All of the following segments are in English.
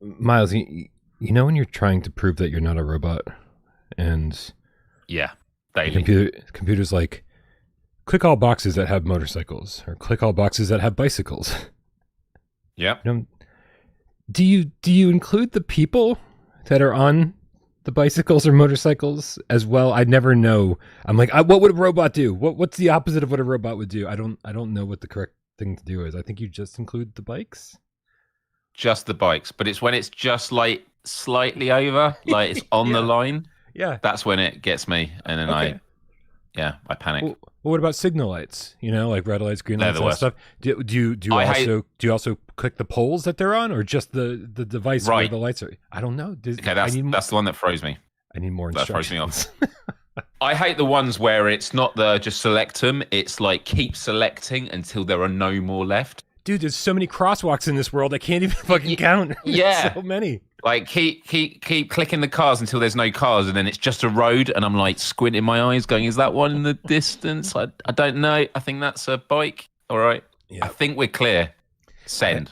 Myles, you know when you're trying to prove that you're not a robot, and Yeah, the daily. computer's like, click all boxes that have motorcycles, or click all boxes that have bicycles. Yeah. You know, do you include the people that are on the bicycles or motorcycles as well? I never know. I'm like, what would a robot do? What's the opposite of what a robot would do? I don't know what the correct thing to do is. I think you just include the bikes. Just the bikes, but it's when it's just like slightly over, like it's on the line. Yeah. That's when it gets me, and then Okay. I panic. Well, what about signal lights? You know, like red lights, green They're lights, the that worst. stuff. Do you also click the poles that they're on, or just the device where Right. the lights are? I don't know. Okay, that's the one that throws me. I need more That throws me instructions. off. I hate the ones where it's not the just select them. It's like keep selecting until there are no more left. Dude, there's so many crosswalks in this world. I can't even fucking count. Yeah. So many. Like keep clicking the cars until there's no cars, and then it's just a road, and I'm like squinting my eyes, going, "Is that one in the distance? I don't know. I think that's a bike. All right. Yeah. I think we're clear. Send.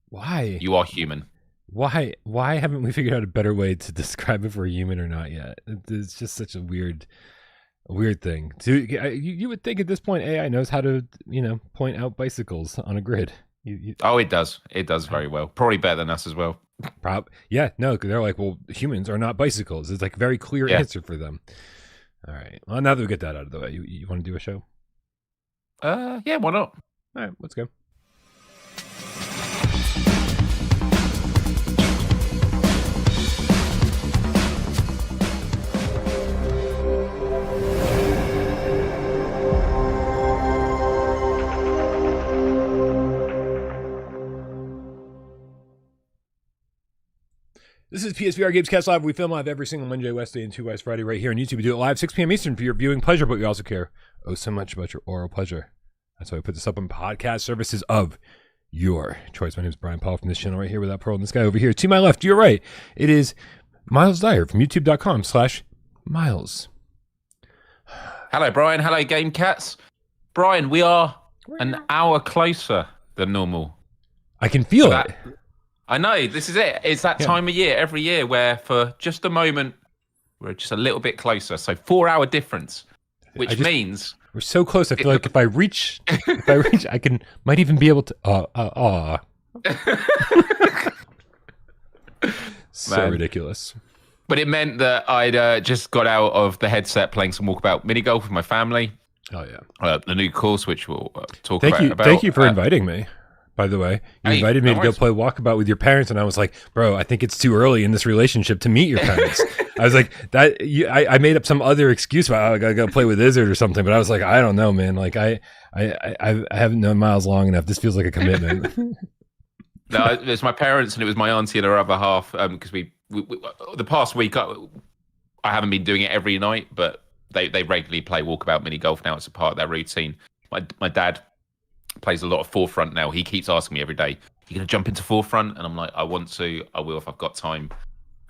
Why? You are human. Why haven't we figured out a better way to describe if we're human or not yet? It's just such a weird thing. You would think at this point AI knows how to, point out bicycles on a grid. Oh, it does. It does very well. Probably better than us as well. Yeah, no, because they're like, well, humans are not bicycles. It's like a very clear answer for them. All right. Well, now that we get that out of the way, you want to do a show? Yeah, why not? All right, let's go. This is PSVR GamesCast Live. We film live every single Monday, Wednesday, and 2 West Friday right here on YouTube. We do it live 6 p.m. Eastern for your viewing pleasure, but we also care so much about your oral pleasure. That's why we put this up on podcast services of your choice. My name is Brian Paul from this channel right here with that Parole and this guy over here. To my left, to your right, it is Myles Dyer from youtube.com/Myles. Hello, Brian. Hello, Game Cats. Brian, we are an hour closer than normal. I can feel it. I know, this is it. It's that time of year, every year, where for just a moment, we're just a little bit closer. So 4-hour difference, which means... We're so close. I feel like if I reach, I might even be able to... So ridiculous. But it meant that I'd just got out of the headset playing some Walkabout mini golf with my family. Oh, yeah. The new course, which we'll talk about. Thank you for inviting me. By the way, you invited me to go play Walkabout with your parents, and I was like, "Bro, I think it's too early in this relationship to meet your parents." I was like, I made up some other excuse about I gotta go play with Izzard or something, but I was like, I don't know, man. Like, I haven't known Myles long enough. This feels like a commitment. No, it was my parents, and it was my auntie and her other half. Because we the past week, I haven't been doing it every night, but they regularly play Walkabout mini golf now. It's a part of their routine. My dad plays a lot of Forefront now. He keeps asking me every day, "You gonna jump into Forefront?" And I'm like, "I want to. I will if I've got time."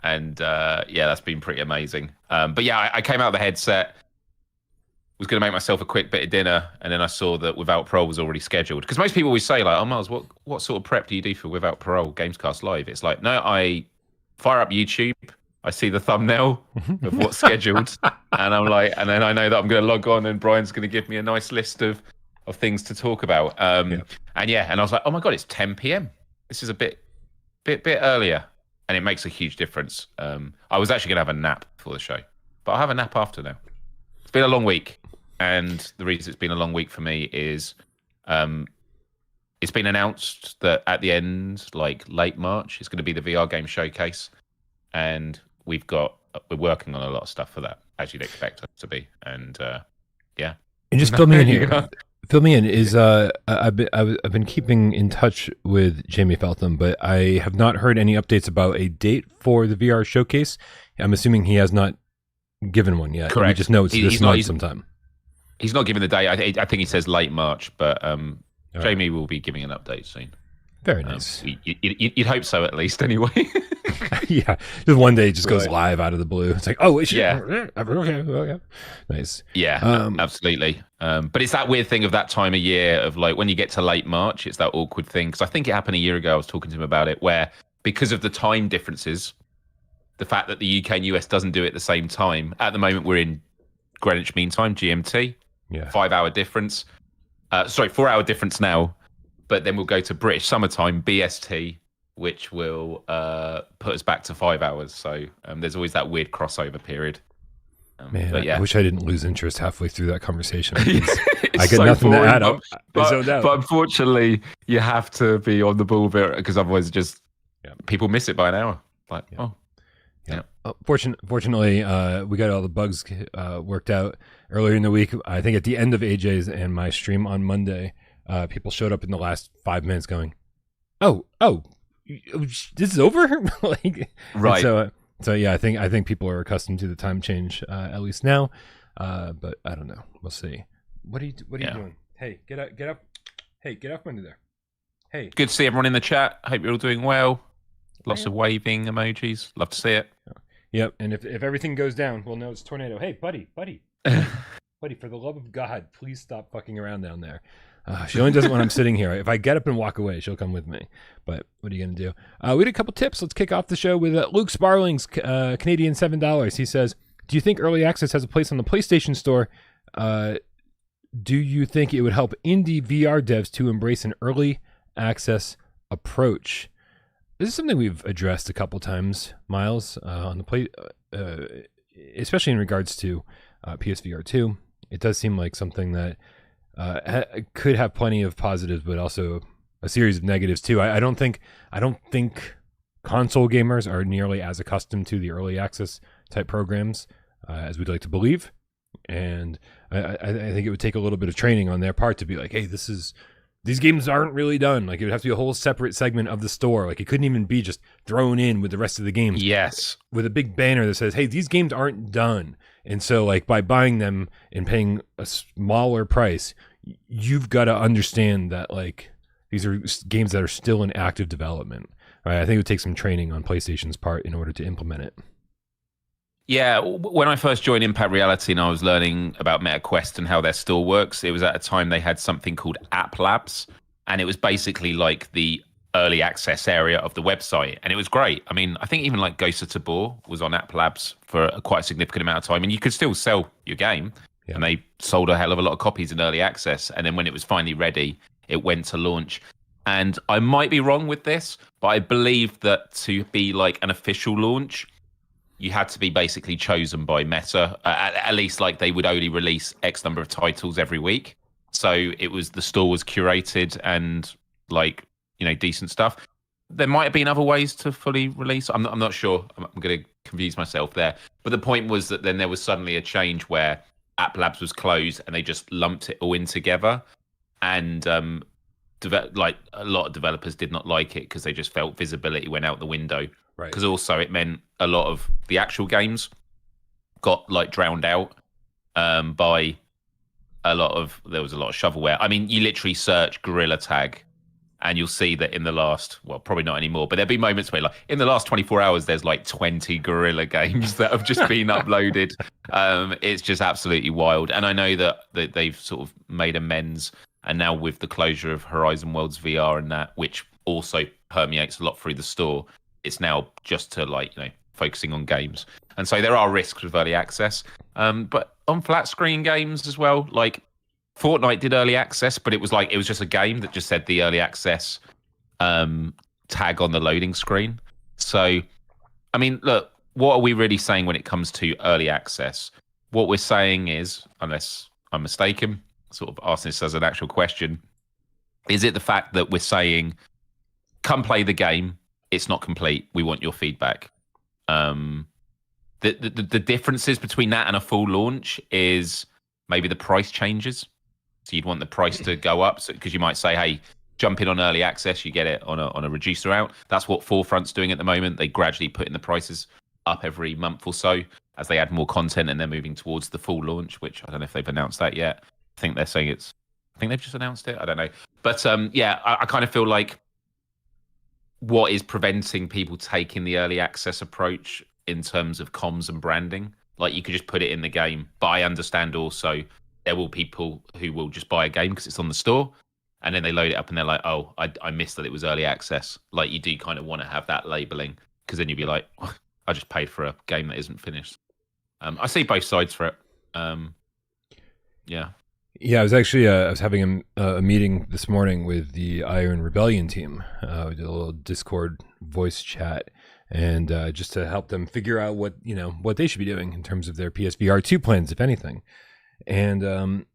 And yeah, that's been pretty amazing. But yeah, I came out of the headset, was gonna make myself a quick bit of dinner, and then I saw that Without Parole was already scheduled. Because most people always say like, "Oh, Myles, what sort of prep do you do for Without Parole Gamescast Live?" It's like, no, I fire up YouTube. I see the thumbnail of what's scheduled, and I'm like, and then I know that I'm going to log on, and Brian's going to give me a nice list of things to talk about. And I was like, oh my god, it's 10 p.m. This is a bit earlier, and it makes a huge difference. I was actually going to have a nap before the show, but I'll have a nap after now. It's been a long week, and the reason it's been a long week for me is it's been announced that at the end, like late March, it's going to be the VR game showcase, and we're working on a lot of stuff for that, as you'd expect us to be. And yeah. And just fill me in here. Fill me in. I've been keeping in touch with Jamie Feltham, but I have not heard any updates about a date for the VR showcase. I'm assuming he has not given one yet. Correct. We just know it's this month sometime. He's not given the date. I think he says late March, but Jamie will be giving an update soon. Very nice. You'd hope so, at least, anyway. Yeah, just one day it just goes live out of the blue. It's like, oh, yeah. Okay. Nice. Yeah, absolutely. But it's that weird thing of that time of year of like when you get to late March, it's that awkward thing. Because I think it happened a year ago. I was talking to him about it, where because of the time differences, the fact that the UK and US doesn't do it at the same time. At the moment, we're in Greenwich Mean Time, GMT. Yeah. 5-hour difference. 4-hour difference now. But then we'll go to British summertime, BST, which will put us back to 5 hours. So there's always that weird crossover period. Man, but yeah. I wish I didn't lose interest halfway through that conversation. I get so nothing boring, to add. But unfortunately, you have to be on the ball because otherwise, people miss it by an hour. Like, Fortunately, we got all the bugs worked out earlier in the week. I think at the end of AJ's and my stream on Monday, people showed up in the last 5 minutes going, "Oh, this is over." Right. So yeah, I think people are accustomed to the time change at least now, but I don't know. We'll see. What are you doing? Hey, get up! Hey, get off under there! Hey, good to see everyone in the chat. Hope you're all doing well. Lots of waving emojis. Love to see it. Yep. And if everything goes down, we'll know it's tornado. Hey, buddy, for the love of God, please stop fucking around down there. She only does it when I'm sitting here. If I get up and walk away, she'll come with me. But what are you going to do? We had a couple tips. Let's kick off the show with Luke Sparling's Canadian $7. He says, do you think early access has a place on the PlayStation Store? Do you think it would help indie VR devs to embrace an early access approach? This is something we've addressed a couple times, Myles, on the play, especially in regards to PSVR2. It does seem like something that could have plenty of positives, but also a series of negatives too. I don't think console gamers are nearly as accustomed to the early access type programs as we'd like to believe, and I think it would take a little bit of training on their part to be like, hey, these games aren't really done. Like, it would have to be a whole separate segment of the store. Like, it couldn't even be just thrown in with the rest of the games. Yes. With a big banner that says, hey, these games aren't done. And so, like, by buying them and paying a smaller price, you've got to understand that, like, these are games that are still in active development. Right? I think it would take some training on PlayStation's part in order to implement it. Yeah, when I first joined Impact Reality and I was learning about MetaQuest and how their store works, it was at a time they had something called App Labs, and it was basically like the early access area of the website, and it was great. I mean, I think even like Ghost of Tabor was on App Labs for quite a significant amount of time, and you could still sell your game, and they sold a hell of a lot of copies in early access, and then when it was finally ready, it went to launch. And I might be wrong with this, but I believe that to be like an official launch, you had to be basically chosen by Meta. At least, like, they would only release X number of titles every week. So the store was curated and, like, decent stuff. There might have been other ways to fully release. I'm not sure. I'm going to confuse myself there. But the point was that then there was suddenly a change where App Labs was closed and they just lumped it all in together. And like, a lot of developers did not like it because they just felt visibility went out the window. Right. Because also it meant a lot of the actual games got, like, drowned out by there was a lot of shovelware. I mean, you literally search Gorilla Tag and you'll see that in the last, well, probably not anymore, but there'll be moments where, like, in the last 24 hours, there's like 20 Gorilla games that have just been uploaded. It's just absolutely wild. And I know that they've sort of made amends, and now with the closure of Horizon Worlds VR and that, which also permeates a lot through the store, it's now just to, like, focusing on games. And so there are risks with early access. But on flat screen games as well, like, Fortnite did early access, but it was just a game that just said the early access tag on the loading screen. So, I mean, look, what are we really saying when it comes to early access? What we're saying is, unless I'm mistaken, sort of asking this as an actual question, is it the fact that we're saying, come play the game, it's not complete, we want your feedback? The differences between that and a full launch is maybe the price changes. So you'd want the price to go up, because you might say, hey, jump in on early access, you get it on a reduced amount. That's what Forefront's doing at the moment. They gradually putting the prices up every month or so as they add more content, and they're moving towards the full launch, which I don't know if they've announced that yet. I think they're saying I think they've just announced it. I don't know. But yeah, I kind of feel like what is preventing people taking the early access approach in terms of comms and branding, like, you could just put it in the game. But I understand also there will be people who will just buy a game because it's on the store, and then they load it up and they're like, oh, I missed that it was early access. Like, you do kind of want to have that labeling, because then you'd be like, oh, I just paid for a game that isn't finished. I see both sides for it. Yeah. Yeah, I was actually I was having a meeting this morning with the Iron Rebellion team. We did a little Discord voice chat, and just to help them figure out what they should be doing in terms of their PSVR2 plans, if anything. And early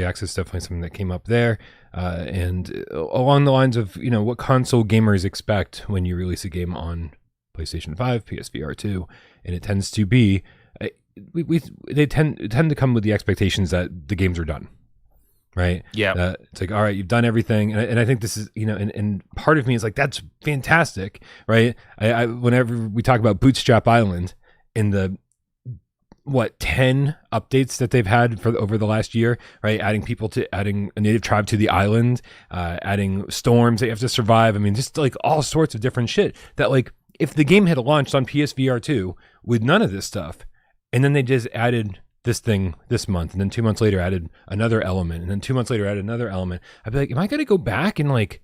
access is definitely something that came up there, and along the lines of what console gamers expect when you release a game on PlayStation 5, PSVR2, and it tends to be they tend to come with the expectations that the games are done, right? Yeah. It's like, all right, you've done everything, and I think this is and part of me is like, that's fantastic, right? I whenever we talk about Bootstrap Island in the 10 updates that they've had for over the last year, right? Adding a native tribe to the island, adding storms that you have to survive. I mean, just like all sorts of different shit that, like, if the game had launched on PSVR2 with none of this stuff, and then they just added this thing this month, and then 2 months later added another element, and then 2 months later added another element, I'd be like, am I going to go back and like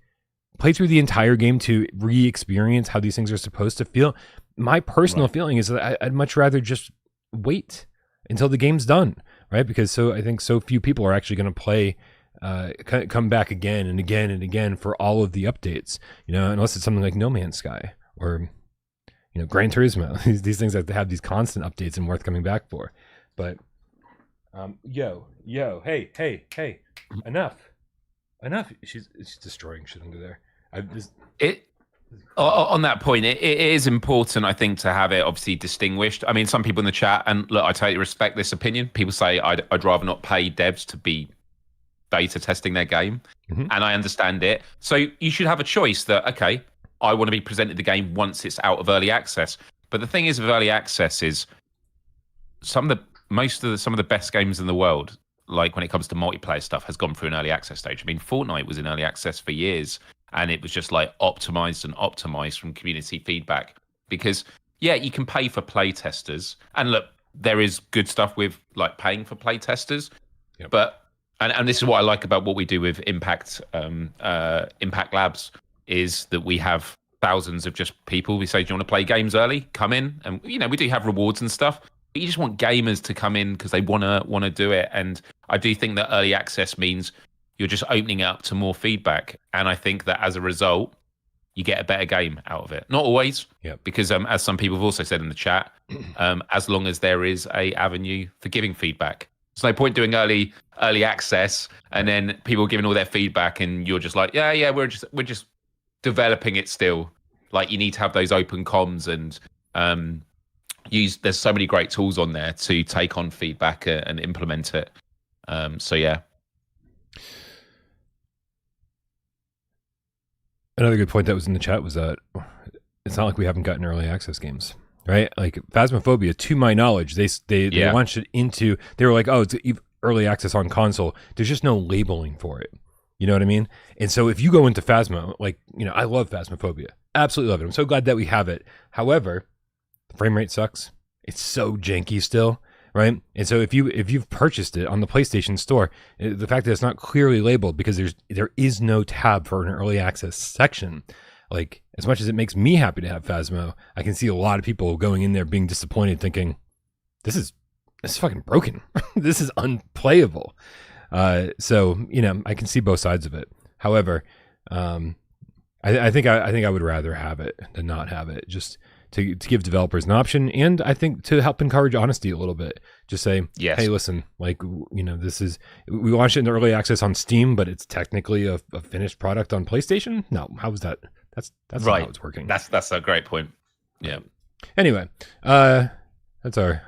play through the entire game to re-experience how these things are supposed to feel? My personal feeling is that I'd much rather just wait until the game's done, right? Because I think so few people are actually going to play, come back again and again and again for all of the updates, unless it's something like No Man's Sky or Gran Turismo. these things that have these constant updates and worth coming back for. But hey, enough. She's destroying shit under there. On that point, it is important, I think, to have it obviously distinguished. I mean, some people in the chat, and look, I totally respect this opinion. People say I'd rather not pay devs to be beta testing their game, and I understand it. So you should have a choice that, okay, I want to be presented the game once it's out of early access. But the thing is with early access is some of the best games in the world, like when it comes to multiplayer stuff, has gone through an early access stage. I mean, Fortnite was in early access for years, and it was just like optimized from community feedback. Because you can pay for play testers, and look, there is good stuff with like paying for play testers, but and this is what I like about what we do with Impact Labs, is that we have thousands of just people. We say, do you want to play games early? Come in. And, we do have rewards and stuff, but you just want gamers to come in because they want to do it. And I do think that early access means you're just opening it up to more feedback. And I think that as a result, you get a better game out of it. Not always, because as some people have also said in the chat, as long as there is a avenue for giving feedback. There's no point doing early access and then people giving all their feedback and you're just like, we're just developing it still. Like, you need to have those open comms and there's so many great tools on there to take on feedback and implement it. Another good point that was in the chat was that it's not like we haven't gotten early access games, right? Like Phasmophobia, to my knowledge, they launched it into, they were like, oh, it's early access on console. There's just no labeling for it. You know what I mean? And so if you go into Phasmo, like, I love Phasmophobia. Absolutely love it. I'm so glad that we have it. However, the frame rate sucks. It's so janky still, right? And so if you've purchased it on the PlayStation Store, the fact that it's not clearly labeled because there is no tab for an early access section, like, as much as it makes me happy to have Phasmo, I can see a lot of people going in there being disappointed, thinking, this is fucking broken. This is unplayable. So I can see both sides of it. However, I think I would rather have it than not have it, just to give developers an option, and I think to help encourage honesty a little bit. Just say, hey, listen, like, this is, we launched it in early access on Steam, but it's technically a finished product on PlayStation. No, how is that? That's right. Not how it's working. That's a great point. Yeah. Anyway, that's our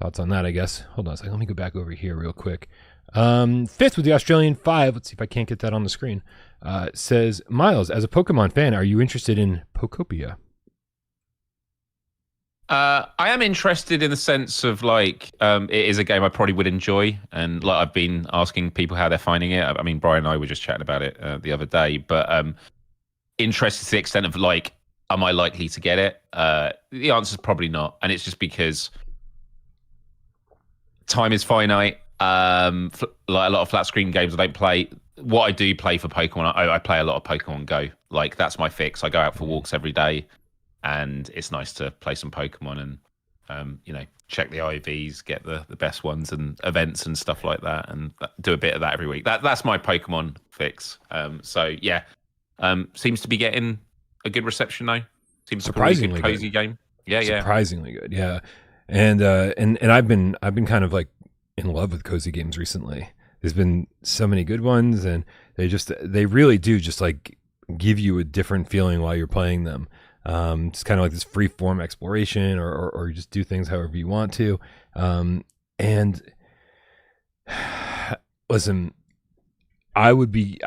thoughts on that, I guess. Hold on a second. Let me go back over here real quick. Fifth with the Australian 5. Let's see if I can't get that on the screen. Says, Myles, as a Pokemon fan, are you interested in Pokopia? I am interested in the sense of, like, it is a game I probably would enjoy. And like, I've been asking people how they're finding it. I mean, Brian and I were just chatting about it the other day. But interested to the extent of, like, am I likely to get it? The answer is probably not. And it's just because time is finite. Like a lot of flat screen games, I don't play. What I do play for Pokemon, I play a lot of Pokemon Go. Like that's my fix. I go out for walks every day, and it's nice to play some Pokemon and check the IVs, get the best ones and events and stuff like that, and do a bit of that every week. That's my Pokemon fix. So yeah, seems to be getting a good reception though. Seems surprisingly like a cozy game. Yeah, surprisingly good. Yeah, and I've been kind of like in love with cozy games recently. There's been so many good ones, and they really do just like give you a different feeling while you're playing them. It's kind of like this free form exploration, or you just do things however you want to. And listen, I would be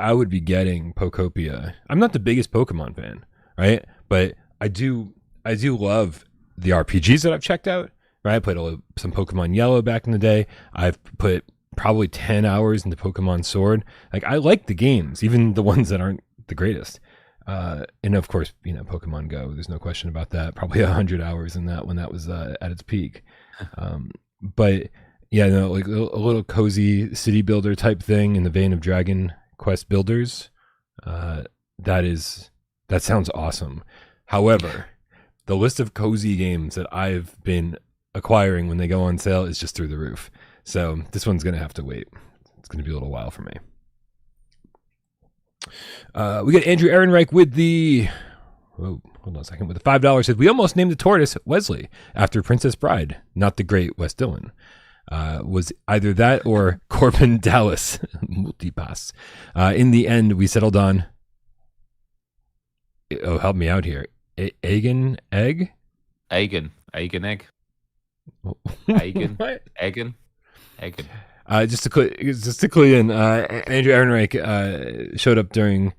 getting Pokopia. I'm not the biggest Pokemon fan, right? But I do love the RPGs that I've checked out. Right, I played some Pokemon Yellow back in the day. I've put probably 10 hours into Pokemon Sword. Like I like the games, even the ones that aren't the greatest. And of course, Pokemon Go. There's no question about that. Probably 100 hours in that when that was at its peak. But yeah, like a little cozy city builder type thing in the vein of Dragon Quest Builders. That sounds awesome. However, the list of cozy games that I've been acquiring when they go on sale is just through the roof. So this one's going to have to wait. It's going to be a little while for me. We got Andrew Ehrenreich with the hold on a second, with the $5 said, we almost named the tortoise Wesley after Princess Bride, not the great Wes Dillon. Was either that or Corbin Dallas multipass. In the end, we settled on help me out here. Eggen egg? Eggen egg. Eggen. What? Eggen. Just to clue in, Andrew Ehrenreich showed up during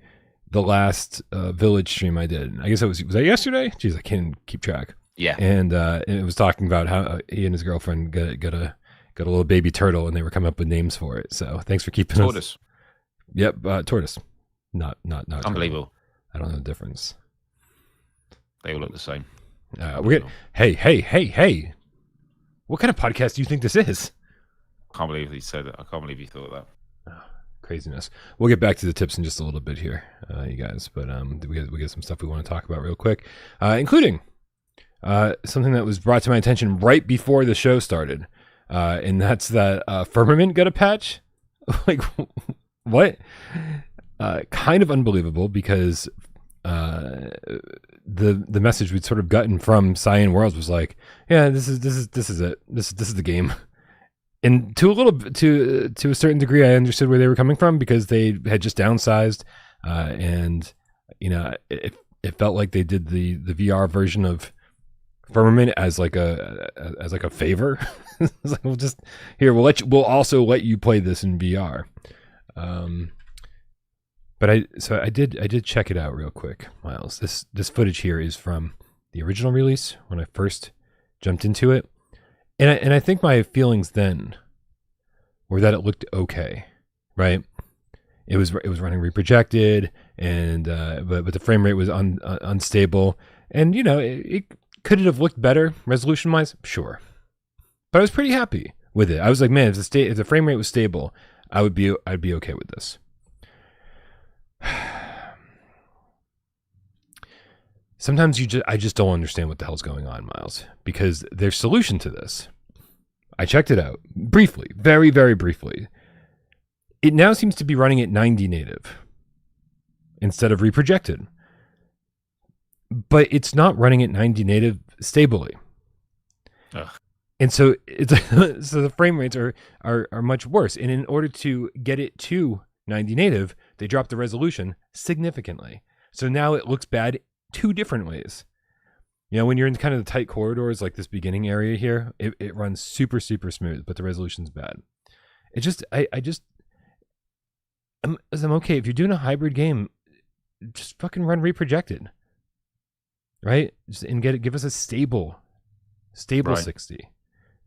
the last Village stream I did. I guess was that yesterday? Jeez, I can't keep track. Yeah. And it was talking about how he and his girlfriend got a little baby turtle, and they were coming up with names for it. So thanks for keeping Tortoise. Yep, tortoise. Not Unbelievable. Turtle. I don't know the difference. They all look the same. We're good. Hey. What kind of podcast do you think this is? I can't believe he said it. I can't believe he thought that. Craziness. We'll get back to the tips in just a little bit here, you guys. But we got some stuff we want to talk about real quick, including something that was brought to my attention right before the show started, and that's that Firmament got a patch. Like, what? Kind of unbelievable because the message we'd sort of gotten from Cyan Worlds was like, yeah, this is it. This is the game. And to a certain degree, I understood where they were coming from because they had just downsized, and it felt like they did the VR version of Firmament as like a favor. It's like, we'll also let you play this in VR. But I did check it out real quick, Myles. This footage here is from the original release when I first jumped into it. And I think my feelings then were that it looked okay, right? It was running reprojected, and but the frame rate was unstable, and it could it have looked better resolution wise? Sure, but I was pretty happy with it. I was like, man, if the frame rate was stable, I'd be okay with this. Sometimes I just don't understand what the hell's going on, Myles, because their solution to this, I checked it out briefly, very, very briefly. It now seems to be running at 90 native instead of reprojected, but it's not running at 90 native stably. Ugh. And so so the frame rates are much worse. And in order to get it to 90 native, they dropped the resolution significantly. So now it looks bad two different ways. When you're in kind of the tight corridors, like this beginning area here, it runs super, super smooth, but the resolution's bad. It just, I'm okay. If you're doing a hybrid game, just fucking run reprojected, right? And give us a stable right. 60.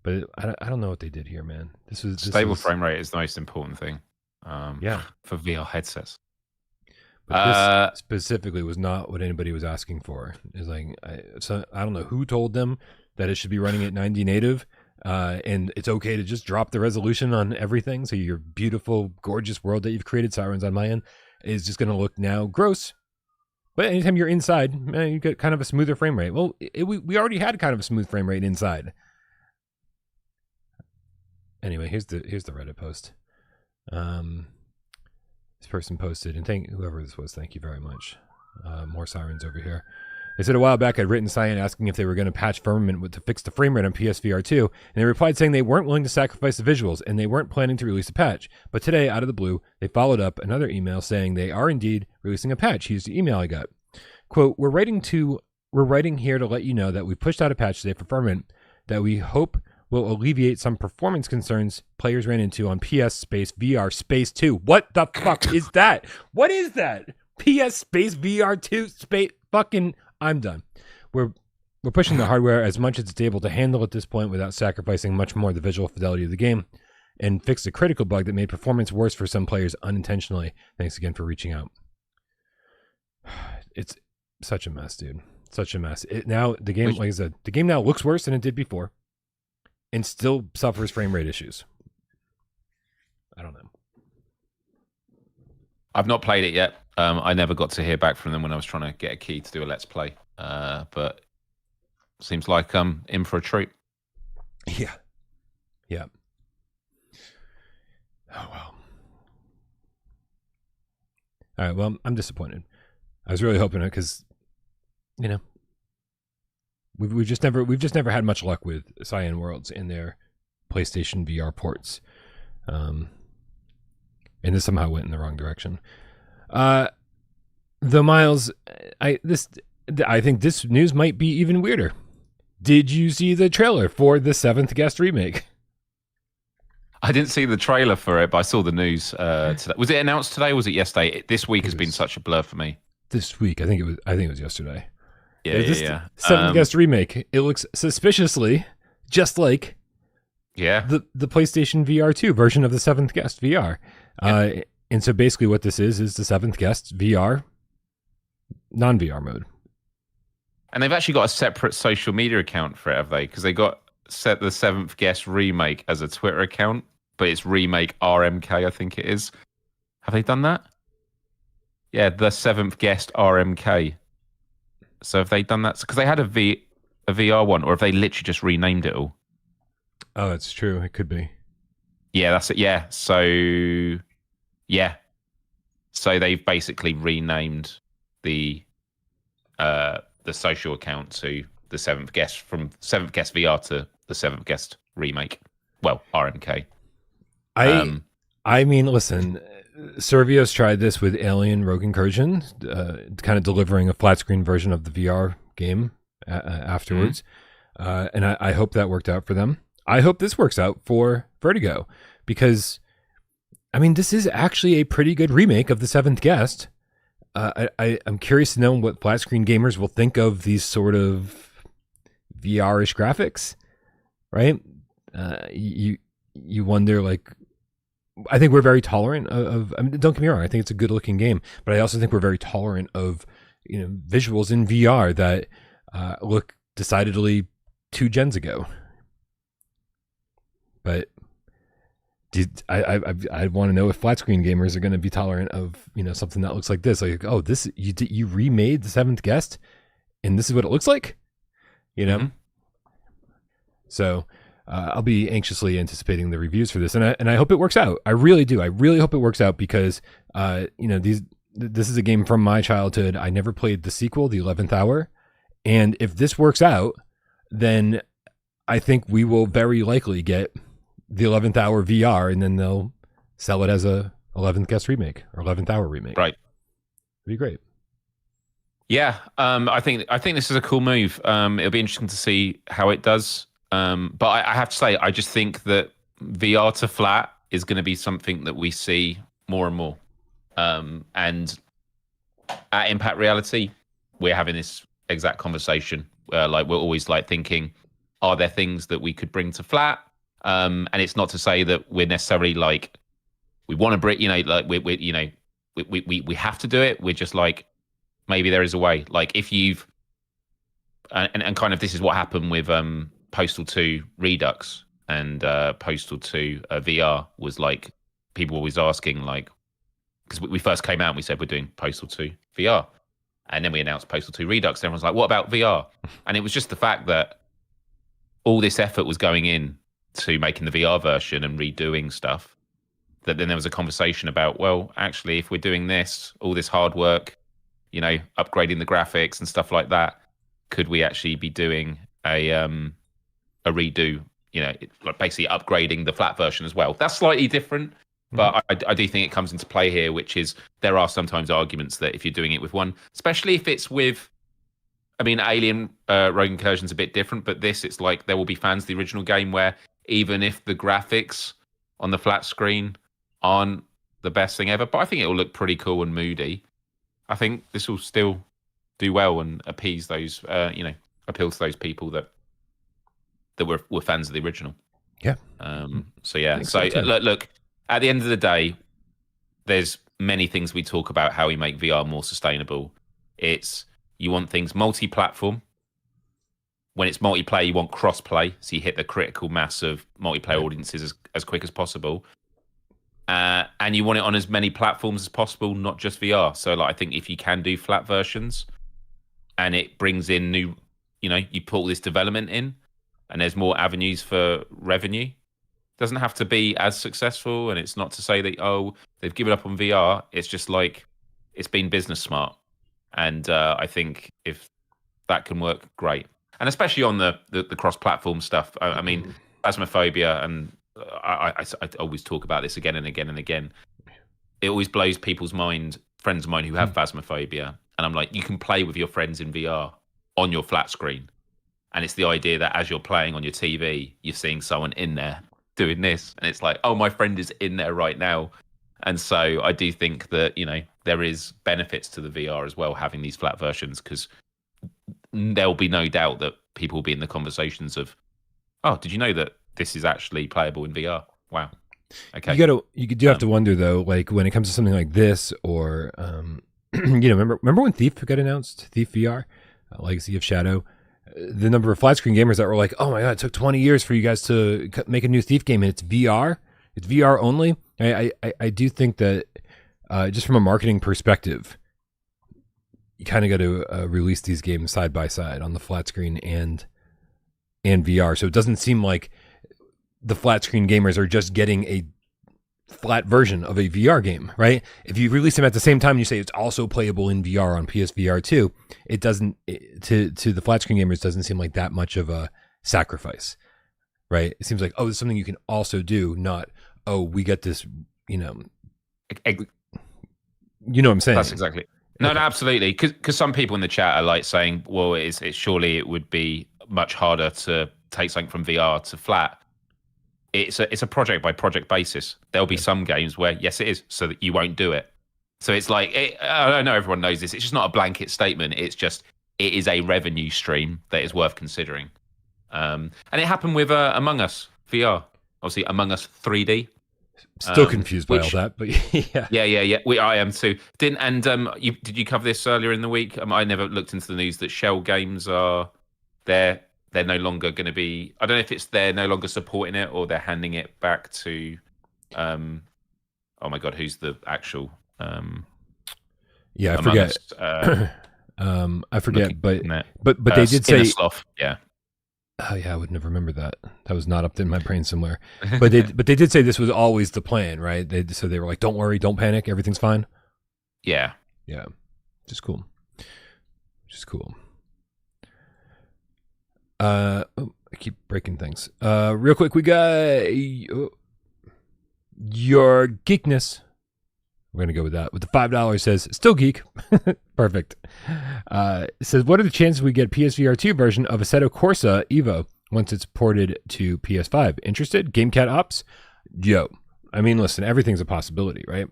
But I don't know what they did here, man. This Stable frame rate is the most important thing. Yeah, for VR headsets. But this specifically was not what anybody was asking for. It's like I don't know who told them that it should be running at 90 native, and it's okay to just drop the resolution on everything. So your beautiful, gorgeous world that you've created, Sirens on my end, is just going to look now gross. But anytime you're inside, you get kind of a smoother frame rate. Well, we already had kind of a smooth frame rate inside. Anyway, here's the Reddit post. This person posted, and thank whoever this was. Thank you very much. More Sirens over here. They said a while back I'd written Cyan asking if they were going to patch Firmament to fix the frame rate on PSVR2, and they replied saying they weren't willing to sacrifice the visuals, and they weren't planning to release a patch. But today, out of the blue, they followed up another email saying they are indeed releasing a patch. Here's the email I got. Quote, we're writing here to let you know that we pushed out a patch today for Firmament that we hope will alleviate some performance concerns players ran into on PS space VR space 2. What the fuck is that? What is that? PS space VR2 space fucking... I'm done. We're pushing the hardware as much as it's able to handle at this point without sacrificing much more of the visual fidelity of the game, and fix a critical bug that made performance worse for some players unintentionally. Thanks again for reaching out. It's such a mess, dude. Such a mess. Now the game, like I said, the game now looks worse than it did before, and still suffers frame rate issues. I don't know. I've not played it yet. I never got to hear back from them when I was trying to get a key to do a Let's Play. But seems like I'm in for a treat. Yeah. Yeah. Oh, well. All right, well, I'm disappointed. I was really hoping it because, you know, we've just never had much luck with Cyan Worlds in their PlayStation VR ports. And this somehow went in the wrong direction. The Myles, I think this news might be even weirder. Did you see the trailer for the 7th Guest remake? I didn't see the trailer for it, but I saw the news today. Was it announced today or was it yesterday? This week has been such a blur for me. This week, I think it was yesterday. Yeah. 7th Guest remake. It looks suspiciously just like the PlayStation VR2 version of the 7th Guest VR. Yeah. And so basically what this is the 7th Guest VR, non-VR mode. And they've actually got a separate social media account for it, have they? Because they got set the 7th Guest remake as a Twitter account, but it's remake RMK, I think it is. Have they done that? Yeah, the 7th Guest RMK. So have they done that? Because they had a VR one, or have they literally just renamed it all? Oh, that's true. It could be. Yeah, that's it. Yeah. So they've basically renamed the social account to the 7th Guest, from 7th Guest VR to the 7th Guest remake. Well, RMK. I mean, listen, Servio's tried this with Alien Rogue Incursion, kind of delivering a flat screen version of the VR game afterwards. And I hope that worked out for them. I hope this works out for Vertigo, because, I mean, this is actually a pretty good remake of the 7th Guest. I'm curious to know what flat screen gamers will think of these sort of VR-ish graphics, right? You wonder, like, I think we're very tolerant of I mean, don't get me wrong, I think it's a good looking game, but I also think we're very tolerant of, you know, visuals in VR that look decidedly 2 gens ago. But I want to know if flat screen gamers are going to be tolerant of, you know, something that looks like this. Like, oh, this you remade the 7th Guest, and this is what it looks like, you know. Mm-hmm. So I'll be anxiously anticipating the reviews for this, and I hope it works out. I really do. I really hope it works out, because you know, this is a game from my childhood. I never played the sequel, the 11th Hour, and if this works out, then I think we will very likely get the 11th Hour VR, and then they'll sell it as a 11th Guest remake or 11th Hour remake. Right. It'd be great. Yeah, I think this is a cool move. It'll be interesting to see how it does. But I have to say, I just think that VR to flat is going to be something that we see more and more. And at Impact Reality, we're having this exact conversation. Like, we're always like thinking, are there things that we could bring to flat? And it's not to say that we're necessarily like, we want to bring, you know, like we have to do it. We're just like, maybe there is a way. Like, if you've, and kind of this is what happened with Postal 2 Redux, and Postal 2 VR was like, people were always asking, like, because we first came out and we said we're doing Postal 2 VR. And then we announced Postal 2 Redux. And everyone's like, what about VR? And it was just the fact that all this effort was going in to making the VR version and redoing stuff, that then there was a conversation about, well, actually, if we're doing this, all this hard work, you know, upgrading the graphics and stuff like that, could we actually be doing a redo, you know, like basically upgrading the flat version as well? That's slightly different. But I do think it comes into play here, which is there are sometimes arguments that if you're doing it with one, especially if it's with, I mean, Alien Rogue Incursion's a bit different, but this, it's like there will be fans of the original game where even if the graphics on the flat screen aren't the best thing ever, but I think it will look pretty cool and moody. I think this will still do well and appease those, you know, appeal to those people that were fans of the original. Yeah. So yeah. So look. At the end of the day, there's many things we talk about how we make VR more sustainable. It's you want things multi-platform. When it's multiplayer, you want cross-play, so you hit the critical mass of multiplayer audiences as quick as possible. And you want it on as many platforms as possible, not just VR. So like, I think if you can do flat versions and it brings in new, you know, you put all this development in and there's more avenues for revenue, doesn't have to be as successful, and it's not to say that, oh, they've given up on VR. It's just like it's been business smart, and I think if that can work, great. And especially on the cross-platform stuff. I mean, Phasmophobia, and I always talk about this again and again and again. It always blows people's mind, friends of mine who have Phasmophobia, and I'm like, you can play with your friends in VR on your flat screen, and it's the idea that as you're playing on your TV, you're seeing someone in there doing this, and it's like, oh, my friend is in there right now. And so I do think that, you know, there is benefits to the VR as well, having these flat versions, because there'll be no doubt that people will be in the conversations of, oh, did you know that this is actually playable in VR? Wow. Okay. You do have to wonder though, like when it comes to something like this, or you know, remember when Thief got announced, Thief VR, Legacy of Shadow, the number of flat screen gamers that were like, oh my god, it took 20 years for you guys to make a new Thief game, and it's VR only. I do think that just from a marketing perspective, you kind of got to release these games side by side on the flat screen and VR, so it doesn't seem like the flat screen gamers are just getting a flat version of a VR game, right? If you release them at the same time and you say it's also playable in VR on PSVR2, it doesn't, to the flat screen gamers, doesn't seem like that much of a sacrifice, right? It seems like, oh, it's something you can also do, not, oh, we get this, you know what I'm saying? That's exactly. No, absolutely. Because some people in the chat are like saying, well, it's surely it would be much harder to take something from VR to flat. It's a project by project basis. There'll be some games where, yes, it is, so that you won't do it. So it's like, I know everyone knows this. It's just not a blanket statement. It's just, it is a revenue stream that is worth considering. And it happened with Among Us VR. Obviously, Among Us 3D. Still confused by all that, but yeah. Yeah. I am too. Did you cover this earlier in the week? I never looked into the news that Shell Games they're no longer going to be, I don't know if it's they're no longer supporting it or they're handing it back to oh my god, who's the actual yeah, I forget. I forget, but they did say Sloth, yeah. Oh yeah, I would never remember that. That was not up in my brain somewhere. But they did say this was always the plan, right? So they were like, don't worry, don't panic, everything's fine. Yeah. Just cool. I keep breaking things. Real quick, we got your geekness. We're going to go with that. With the $5 says, still geek. Perfect. It says, what are the chances we get PSVR2 version of Assetto Corsa Evo once it's ported to PS5? Interested? GameCat Ops? Yo. I mean, listen, everything's a possibility, right?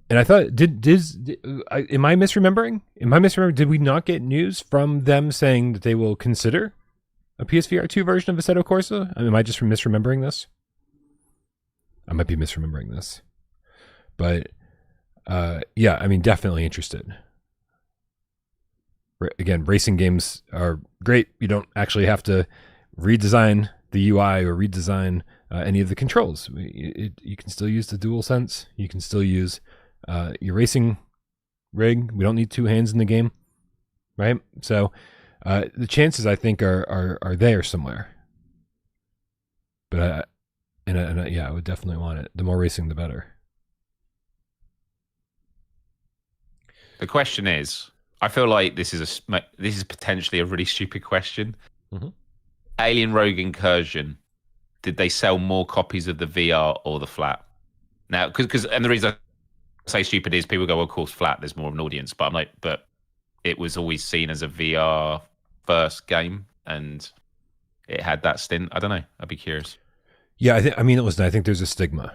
And I thought, am I misremembering? Did we not get news from them saying that they will consider a PSVR2 version of Assetto Corsa? I mean, am I just misremembering this? I might be misremembering this. But, yeah, I mean, definitely interested. Again, racing games are great. You don't actually have to redesign the UI or redesign any of the controls. You can still use the DualSense. You can still use your racing rig. We don't need two hands in the game, right? So the chances, I think, are there somewhere. But I would definitely want it. The more racing, the better. The question is, I feel like this is potentially a really stupid question. Mm-hmm. Alien Rogue Incursion, did they sell more copies of the VR or the Flat? Now, and the reason I say stupid is people go, well, of course, Flat, there's more of an audience. But I'm like, but it was always seen as a VR first game, and it had that stint. I don't know. I'd be curious. Yeah, I think there's a stigma,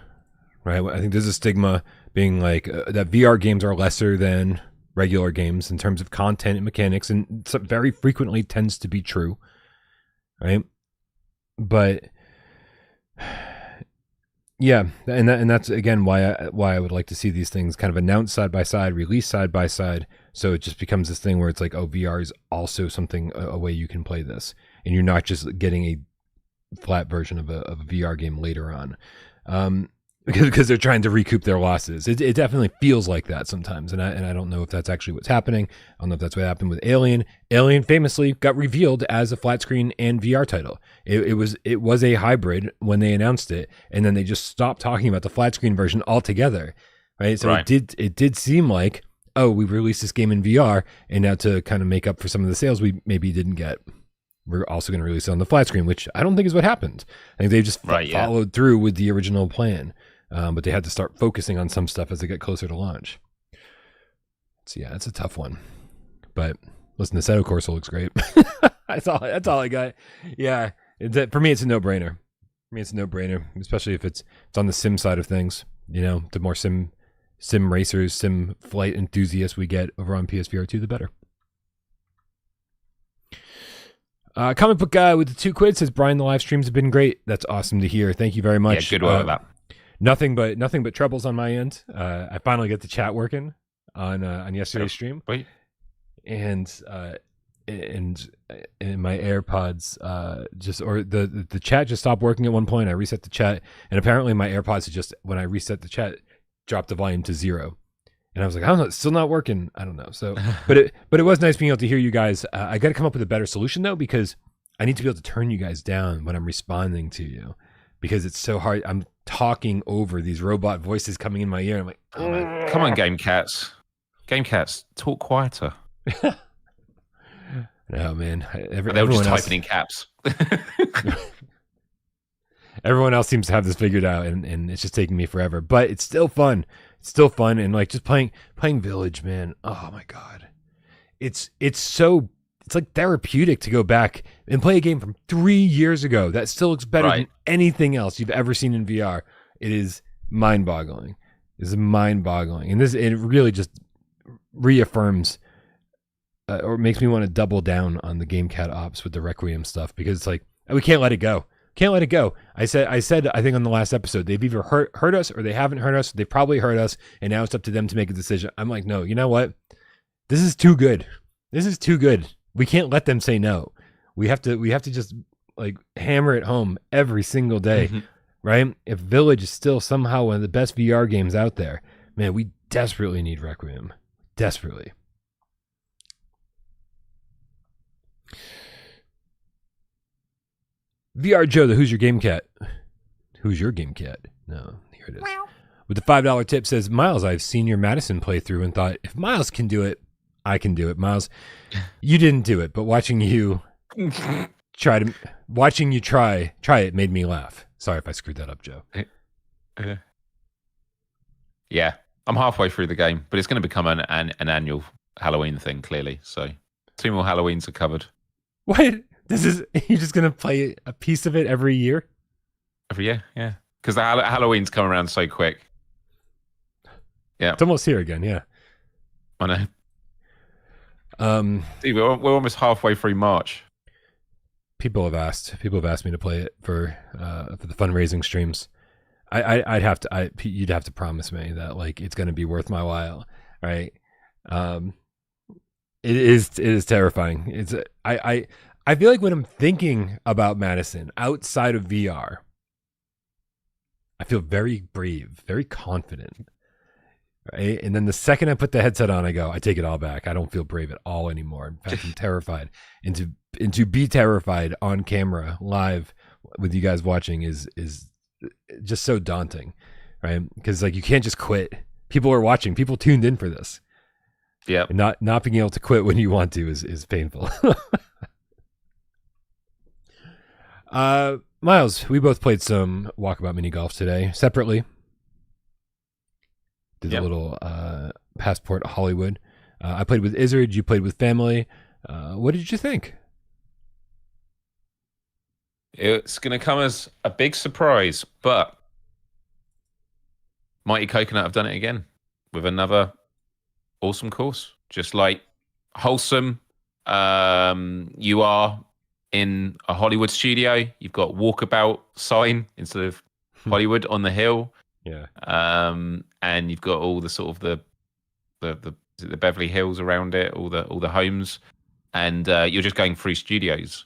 right? I think there's a stigma being like that VR games are lesser than regular games in terms of content and mechanics, and very frequently tends to be true, right? But yeah, and that's again why I would like to see these things kind of announced side by side, released side by side, so it just becomes this thing where it's like, oh, VR is also something, a way you can play this, and you're not just getting a flat version of a VR game later on. Because they're trying to recoup their losses. It definitely feels like that sometimes, and I don't know if that's actually what's happening. I don't know if that's what happened with Alien. Alien famously got revealed as a flat screen and VR title. It was a hybrid when they announced it, and then they just stopped talking about the flat screen version altogether, right? So right. It did seem like, oh, we released this game in VR, and now to kind of make up for some of the sales we maybe didn't get, we're also going to release it on the flat screen, which I don't think is what happened. I think they just followed through with the original plan. But they had to start focusing on some stuff as they get closer to launch. So yeah, it's a tough one. But listen, the Seto Corsa looks great. That's all I got. Yeah, for me, it's a no-brainer. Especially if it's on the sim side of things. You know, the more sim racers, sim flight enthusiasts we get over on PSVR2, the better. Comic book guy with the 2 quid says, Brian, the live streams have been great. That's awesome to hear. Thank you very much. Yeah, good work with that. Nothing but troubles on my end. I finally got the chat working on yesterday's stream. Wait. And my AirPods the chat just stopped working at one point. I reset the chat, and apparently my AirPods just, when I reset the chat, dropped the volume to 0. And I was like, I don't know, it's still not working. I don't know. So, but it was nice being able to hear you guys. I got to come up with a better solution though, because I need to be able to turn you guys down when I'm responding to you, because it's so hard. I'm talking over these robot voices coming in my ear. I'm like, oh man. Come on, Game Cats, talk quieter. No, man. They were just typing in caps. Everyone else seems to have this figured out, and it's just taking me forever. But it's still fun. And like just playing Village, man. Oh my god, it's like therapeutic to go back and play a game from 3 years ago that still looks better than anything else you've ever seen in VR. It is mind-boggling. And it really just reaffirms or makes me want to double down on the GameCat ops with the Requiem stuff, because it's like, we can't let it go. I said I think on the last episode, they've either hurt us or they haven't hurt us. They've probably hurt us, and now it's up to them to make a decision. I'm like, no, you know what? This is too good. We can't let them say no. We have to just like hammer it home every single day, right? If Village is still somehow one of the best VR games out there, man, we desperately need Requiem. Desperately. VR Joe, the Who's Your Game Cat? Who's your Game Cat? No, here it is. With the $5 tip says, Myles, I've seen your Madison playthrough and thought, if Myles can do it, I can do it. Myles, you didn't do it, but watching you try it made me laugh. Sorry if I screwed that up, Joe. Yeah, I'm halfway through the game, but it's going to become an annual Halloween thing, clearly. So 2 more Halloweens are covered. What? You're just going to play a piece of it every year? Every year, yeah. Because the Halloween's come around so quick. Yeah. It's almost here again, yeah. I know. See, we're almost halfway through March. People have asked me to play it for the fundraising streams. You'd have to promise me that like it's going to be worth my while, right? It is terrifying. I feel like when I'm thinking about Madison outside of VR, I feel very brave, very confident. Right? And then the second I put the headset on, I take it all back. I don't feel brave at all anymore. In fact, I'm terrified. And to be terrified on camera, live, with you guys watching is just so daunting, right? Because like you can't just quit. People are watching. People tuned in for this. Yeah. And not being able to quit when you want to is painful. Myles, we both played some Walkabout mini golf today separately. Did a little Passport Hollywood. I played with Izzard. You played with family. What did you think? It's going to come as a big surprise, but Mighty Coconut have done it again with another awesome course. Just like wholesome. You are in a Hollywood studio. You've got Walkabout sign instead of Hollywood on the hill. Yeah. And you've got all the sort of the Beverly Hills around it, all the homes, and you're just going through studios.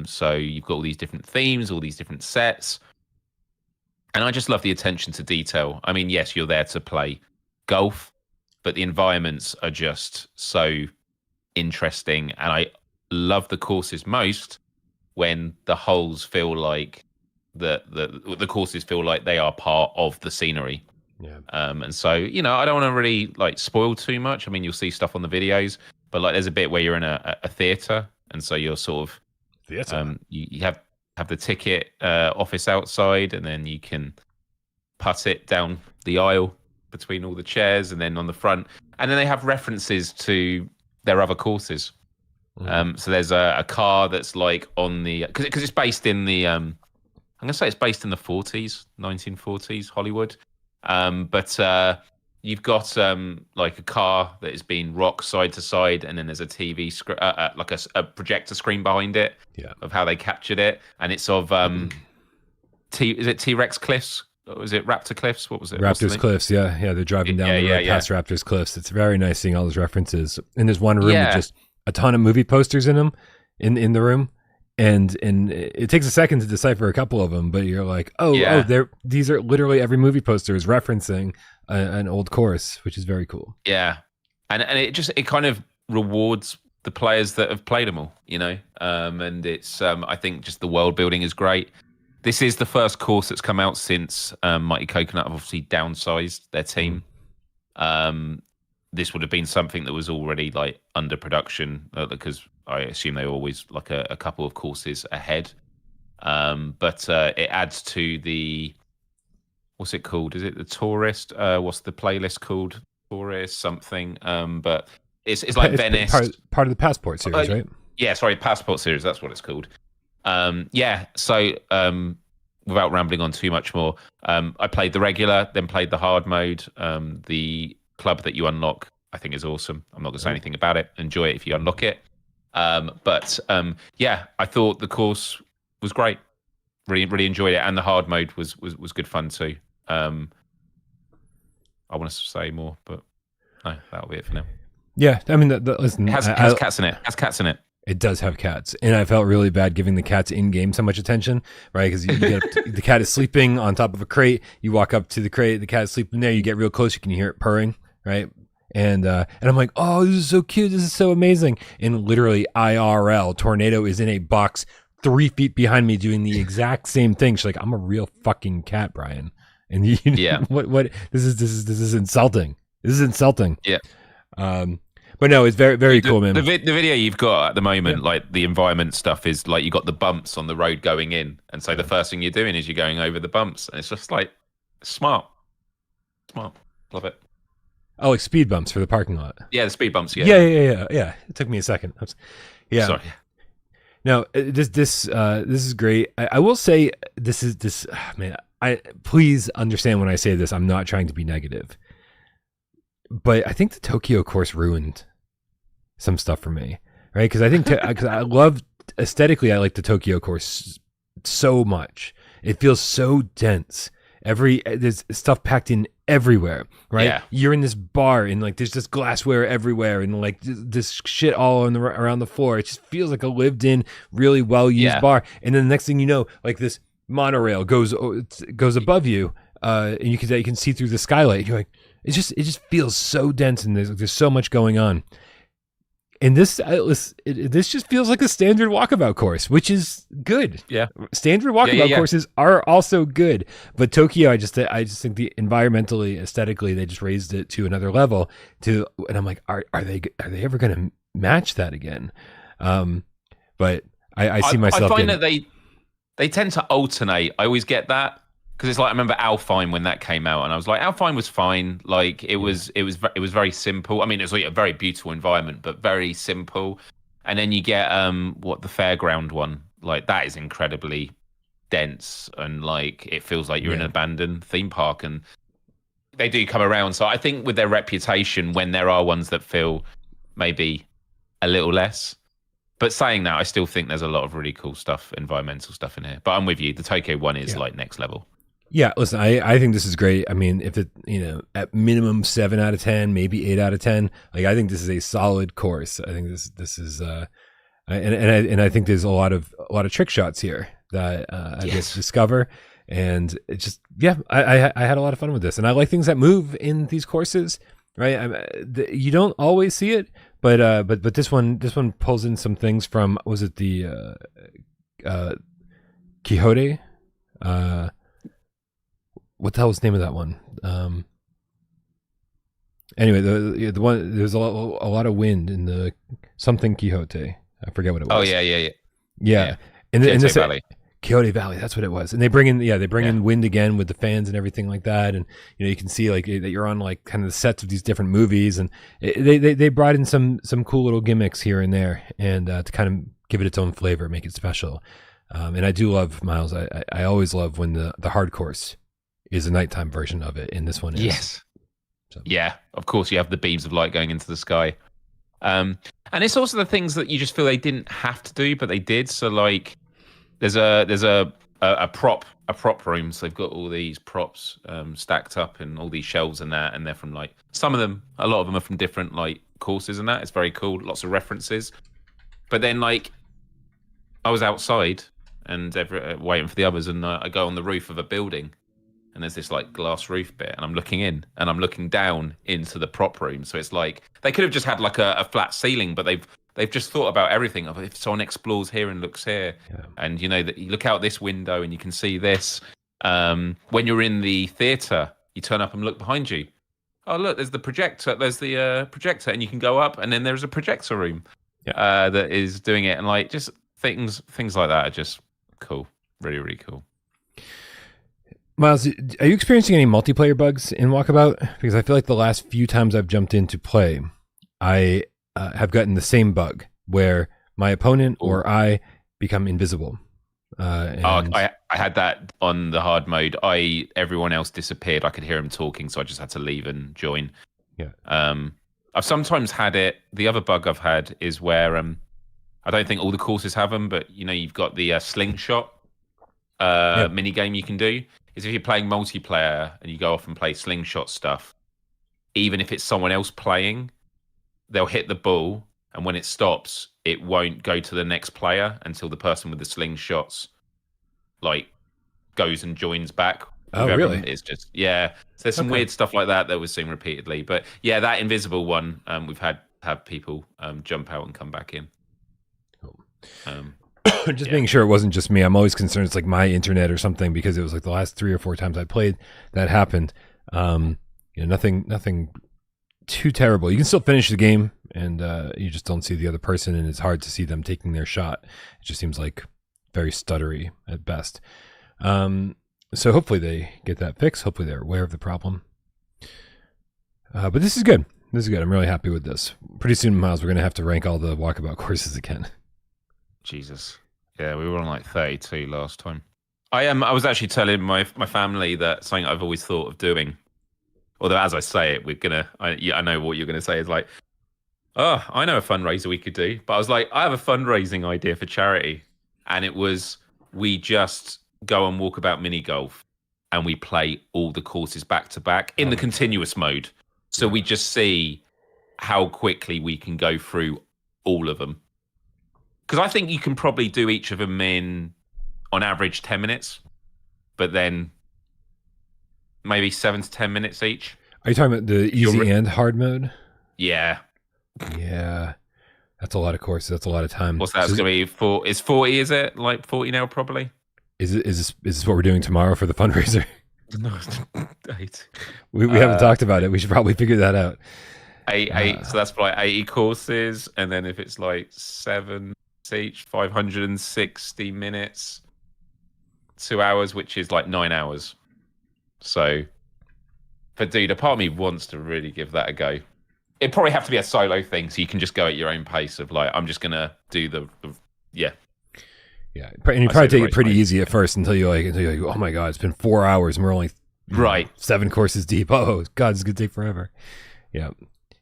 So you've got all these different themes, all these different sets, and I just love the attention to detail. I mean, yes, you're there to play golf, but the environments are just so interesting, and I love the courses most when the holes feel like the courses feel like they are part of the scenery. Yeah. And so, I don't want to really like spoil too much. I mean, you'll see stuff on the videos, but like there's a bit where you're in a theater, and so you're sort of you have the ticket office outside, and then you can putt it down the aisle between all the chairs, and then on the front, and then they have references to their other courses. So there's a car that's like on the because it's based in the I'm gonna say it's based in the 1940s Hollywood. But you've got like a car that is being rocked side to side, and then there's a TV screen, like a projector screen behind it, of how they captured it, and it's of is it T-Rex Cliffs? Or was it Raptor Cliffs? What was it? Raptors Cliffs, yeah. They're driving down the road past Raptors Cliffs. It's very nice seeing all those references. And there's one room with just a ton of movie posters in them, in the room. And it takes a second to decipher a couple of them, but you're like, these are literally every movie poster is referencing an old course, which is very cool. Yeah, and it kind of rewards the players that have played them all, and it's I think just the world building is great. This is the first course that's come out since Mighty Coconut have obviously downsized their team. This would have been something that was already like under production because I assume they were always like a couple of courses ahead. But it adds to the, what's it called? Is it the Tourist? What's the playlist called? Tourist something. But it's like Venice. Part of the Passport series, right? Yeah, sorry, Passport series. That's what it's called. So without rambling on too much more, I played the regular, then played the hard mode. The club that you unlock, I think, is awesome. I'm not going to say anything about it. Enjoy it if you unlock it. But I thought the course was great. Really, really enjoyed it, and the hard mode was good fun too. I want to say more, but no, that'll be it for now. Yeah, I mean, listen, it has cats in it. It has cats in it. It does have cats, and I felt really bad giving the cats in game so much attention, right? Because the cat is sleeping on top of a crate. You walk up to the crate, the cat is sleeping there. You get real close, you can hear it purring, right? And I'm like, oh, this is so cute. This is so amazing. And literally IRL, Tornado is in a box 3 feet behind me doing the exact same thing. She's like, I'm a real fucking cat, Brian. And what? This is insulting. This is insulting. Yeah. But no, it's very, very cool, man. The video you've got at the moment, like the environment stuff, is like you got the bumps on the road going in, and so the first thing you're doing is you're going over the bumps, and it's just like smart, love it. Oh, like speed bumps for the parking lot. Yeah, the speed bumps. Yeah. It took me a second. Yeah. Sorry. No, this is great. I will say this. Man, please understand when I say this. I'm not trying to be negative. But I think the Tokyo course ruined some stuff for me, right? Because I think because I love aesthetically, I like the Tokyo course so much. It feels so dense. There's stuff packed in everywhere, right? Yeah. You're in this bar and like there's just glassware everywhere and like this shit all around the floor. It just feels like a lived in, really well used bar. And then the next thing you know, like this monorail goes above you, and you can see through the skylight. You're like, it just feels so dense and there's so much going on. And this just feels like a standard Walkabout course, which is good. Yeah, standard Walkabout courses are also good, but Tokyo, I just think the environmentally, aesthetically, they just raised it to another level. And I'm like, are they ever going to match that again? But I see myself. I find that they tend to alternate. I always get that. Because it's like I remember Alfheim when that came out, and I was like, Alfheim was fine. Like it was very simple. I mean, it's like a very beautiful environment, but very simple. And then you get the fairground one. Like that is incredibly dense, and like it feels like you're in an abandoned theme park. And they do come around. So I think with their reputation, when there are ones that feel maybe a little less. But saying that, I still think there's a lot of really cool stuff, environmental stuff in here. But I'm with you. The Tokyo one is like next level. Yeah, listen, I think this is great. I mean, if it, at minimum 7 out of 10, maybe 8 out of 10, like I think this is a solid course. I think this is and I think there's a lot of trick shots here that I get to discover, and it just I had a lot of fun with this, and I like things that move in these courses, right? You don't always see it, but this one pulls in some things from, was it the Quixote? What the hell was the name of that one? Anyway, the one, there's a lot of wind in the something Quixote. I forget what it was. Oh yeah. And Quixote Valley. Quixote Valley, that's what it was. And they bring in wind again with the fans and everything like that. And you can see like that you're on like kind of the sets of these different movies, and they brought in some cool little gimmicks here and there, and to kind of give it its own flavor, make it special. And I do love, Myles. I always love when the hard course is a nighttime version of it, and this one is. Yes. So. Yeah, of course you have the beams of light going into the sky. And it's also the things that you just feel they didn't have to do, but they did. So like there's a prop room, so they've got all these props stacked up and all these shelves and that, and they're from like a lot of them are from different like courses and that. It's very cool, lots of references. But then like I was outside and waiting for the others, and I go on the roof of a building. And there's this like glass roof bit, and I'm looking in, and I'm looking down into the prop room. So it's like they could have just had like a flat ceiling, but they've just thought about everything. If someone explores here and looks here, and that you look out this window and you can see this. When you're in the theater, you turn up and look behind you. Oh look, there's the projector. There's the projector, and you can go up, and then there's a projector room that is doing it, and like just things like that are just cool, really really cool. Myles, are you experiencing any multiplayer bugs in Walkabout? Because I feel like the last few times I've jumped in to play, I have gotten the same bug where my opponent or I become invisible. I had that on the hard mode. Everyone else disappeared. I could hear him talking, so I just had to leave and join. Yeah. I've sometimes had it. The other bug I've had is where I don't think all the courses have them, but you've got the slingshot mini game you can do. Is if you're playing multiplayer and you go off and play slingshot stuff, even if it's someone else playing, they'll hit the ball, and when it stops, it won't go to the next player until the person with the slingshots like goes and joins back. Oh, really? It's just So there's some weird stuff like that we're seeing repeatedly. But yeah, that invisible one, we've had people jump out and come back in. Cool. Just making sure it wasn't just me. I'm always concerned it's like my internet or something, because it was like the last 3 or 4 times I played that happened. Nothing too terrible. You can still finish the game, and you just don't see the other person, and it's hard to see them taking their shot. It just seems like very stuttery at best. So hopefully they get that fixed. Hopefully they're aware of the problem. But this is good. I'm really happy with this. Pretty soon, Myles, we're going to have to rank all the Walkabout courses again. Jesus. Yeah, we were on like 32 last time. I was actually telling my family that something I've always thought of doing. Although as I say it, I know what you're gonna say is like, oh, I know a fundraiser we could do. But I was like, I have a fundraising idea for charity. And it was, we just go and walk about mini golf and we play all the courses back to back in the continuous mode. So we just see how quickly we can go through all of them. Because I think you can probably do each of them in, on average, 10 minutes, but then maybe 7 to 10 minutes each. Are you talking about the easy and hard mode? Yeah. Yeah. That's a lot of courses. That's a lot of time. What's that? It's going to be is 40, is it? Like 40 now, probably? Is this what we're doing tomorrow for the fundraiser? No, 8. We haven't talked about it. We should probably figure that out. 8. So that's like 80 courses. And then if it's like 7 each, 560 minutes, 2 hours, which is like 9 hours. So, but dude, a part of me wants to really give that a go. It'd probably have to be a solo thing, so you can just go at your own pace of like, I'm just going to do the yeah. Yeah, and you probably take it pretty easy at first until you're like, oh my God, it's been 4 hours and we're only 7 courses deep. Oh God, it's gonna take forever. Yeah,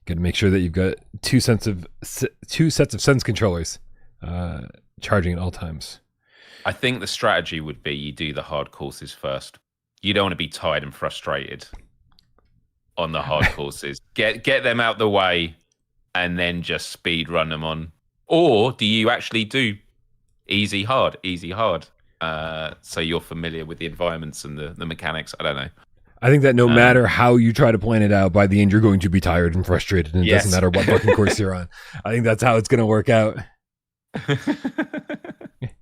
got to make sure that you've got two sets of sense controllers charging at all times. I think the strategy would be you do the hard courses first. You don't want to be tired and frustrated on the hard courses. Get them out the way, and then just speed run them on. Or do you actually do easy, hard, so you're familiar with the environments and the mechanics? I don't know. I think that no matter how you try to plan it out, by the end you're going to be tired and frustrated, and it doesn't matter what fucking course you're on. I think that's how it's going to work out.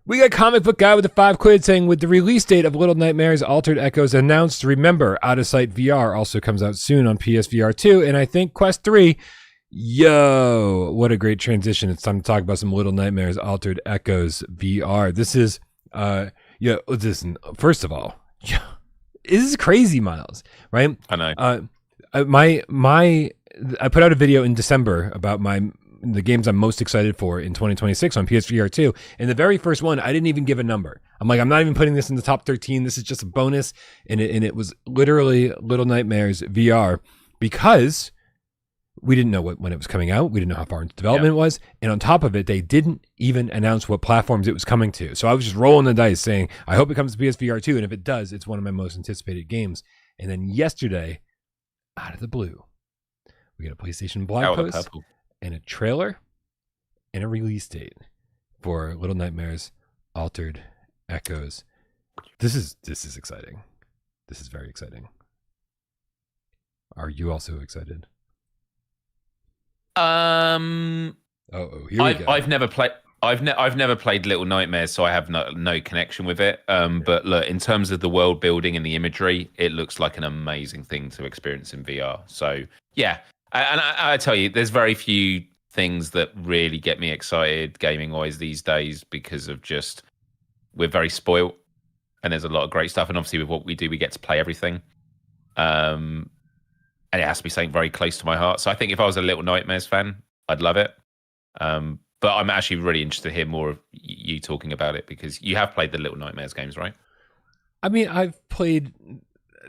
We got Comic Book Guy with the £5 saying, with the release date of Little Nightmares Altered Echoes announced, remember, Out of Sight VR also comes out soon on PSVR2, and I think Quest 3. Yo, what a great transition. It's time to talk about some Little Nightmares Altered Echoes VR. This is, listen, first of all, this is crazy, Myles, right? I know. I put out a video in December about the games I'm most excited for in 2026 on PSVR2. And the very first one, I didn't even give a number. I'm like, I'm not even putting this in the top 13. This is just a bonus. And it was literally Little Nightmares VR, because we didn't know when it was coming out. We didn't know how far into development it was. And on top of it, they didn't even announce what platforms it was coming to. So I was just rolling the dice saying, I hope it comes to PSVR2. And if it does, it's one of my most anticipated games. And then yesterday, out of the blue, we got a PlayStation blog post and a trailer and a release date for Little Nightmares Altered Echoes. This is exciting. This is very exciting. Are you also excited? Here we go. I've never played Little Nightmares, so I have no connection with it. But look, in terms of the world building and the imagery, it looks like an amazing thing to experience in VR. So yeah, and I tell you, there's very few things that really get me excited gaming wise these days, because of just, we're very spoiled, and there's a lot of great stuff. And obviously with what we do, we get to play everything. And it has to be something very close to my heart. So I think if I was a Little Nightmares fan, I'd love it. But I'm actually really interested to hear more of you talking about it, because you have played the Little Nightmares games, right? I mean, I've played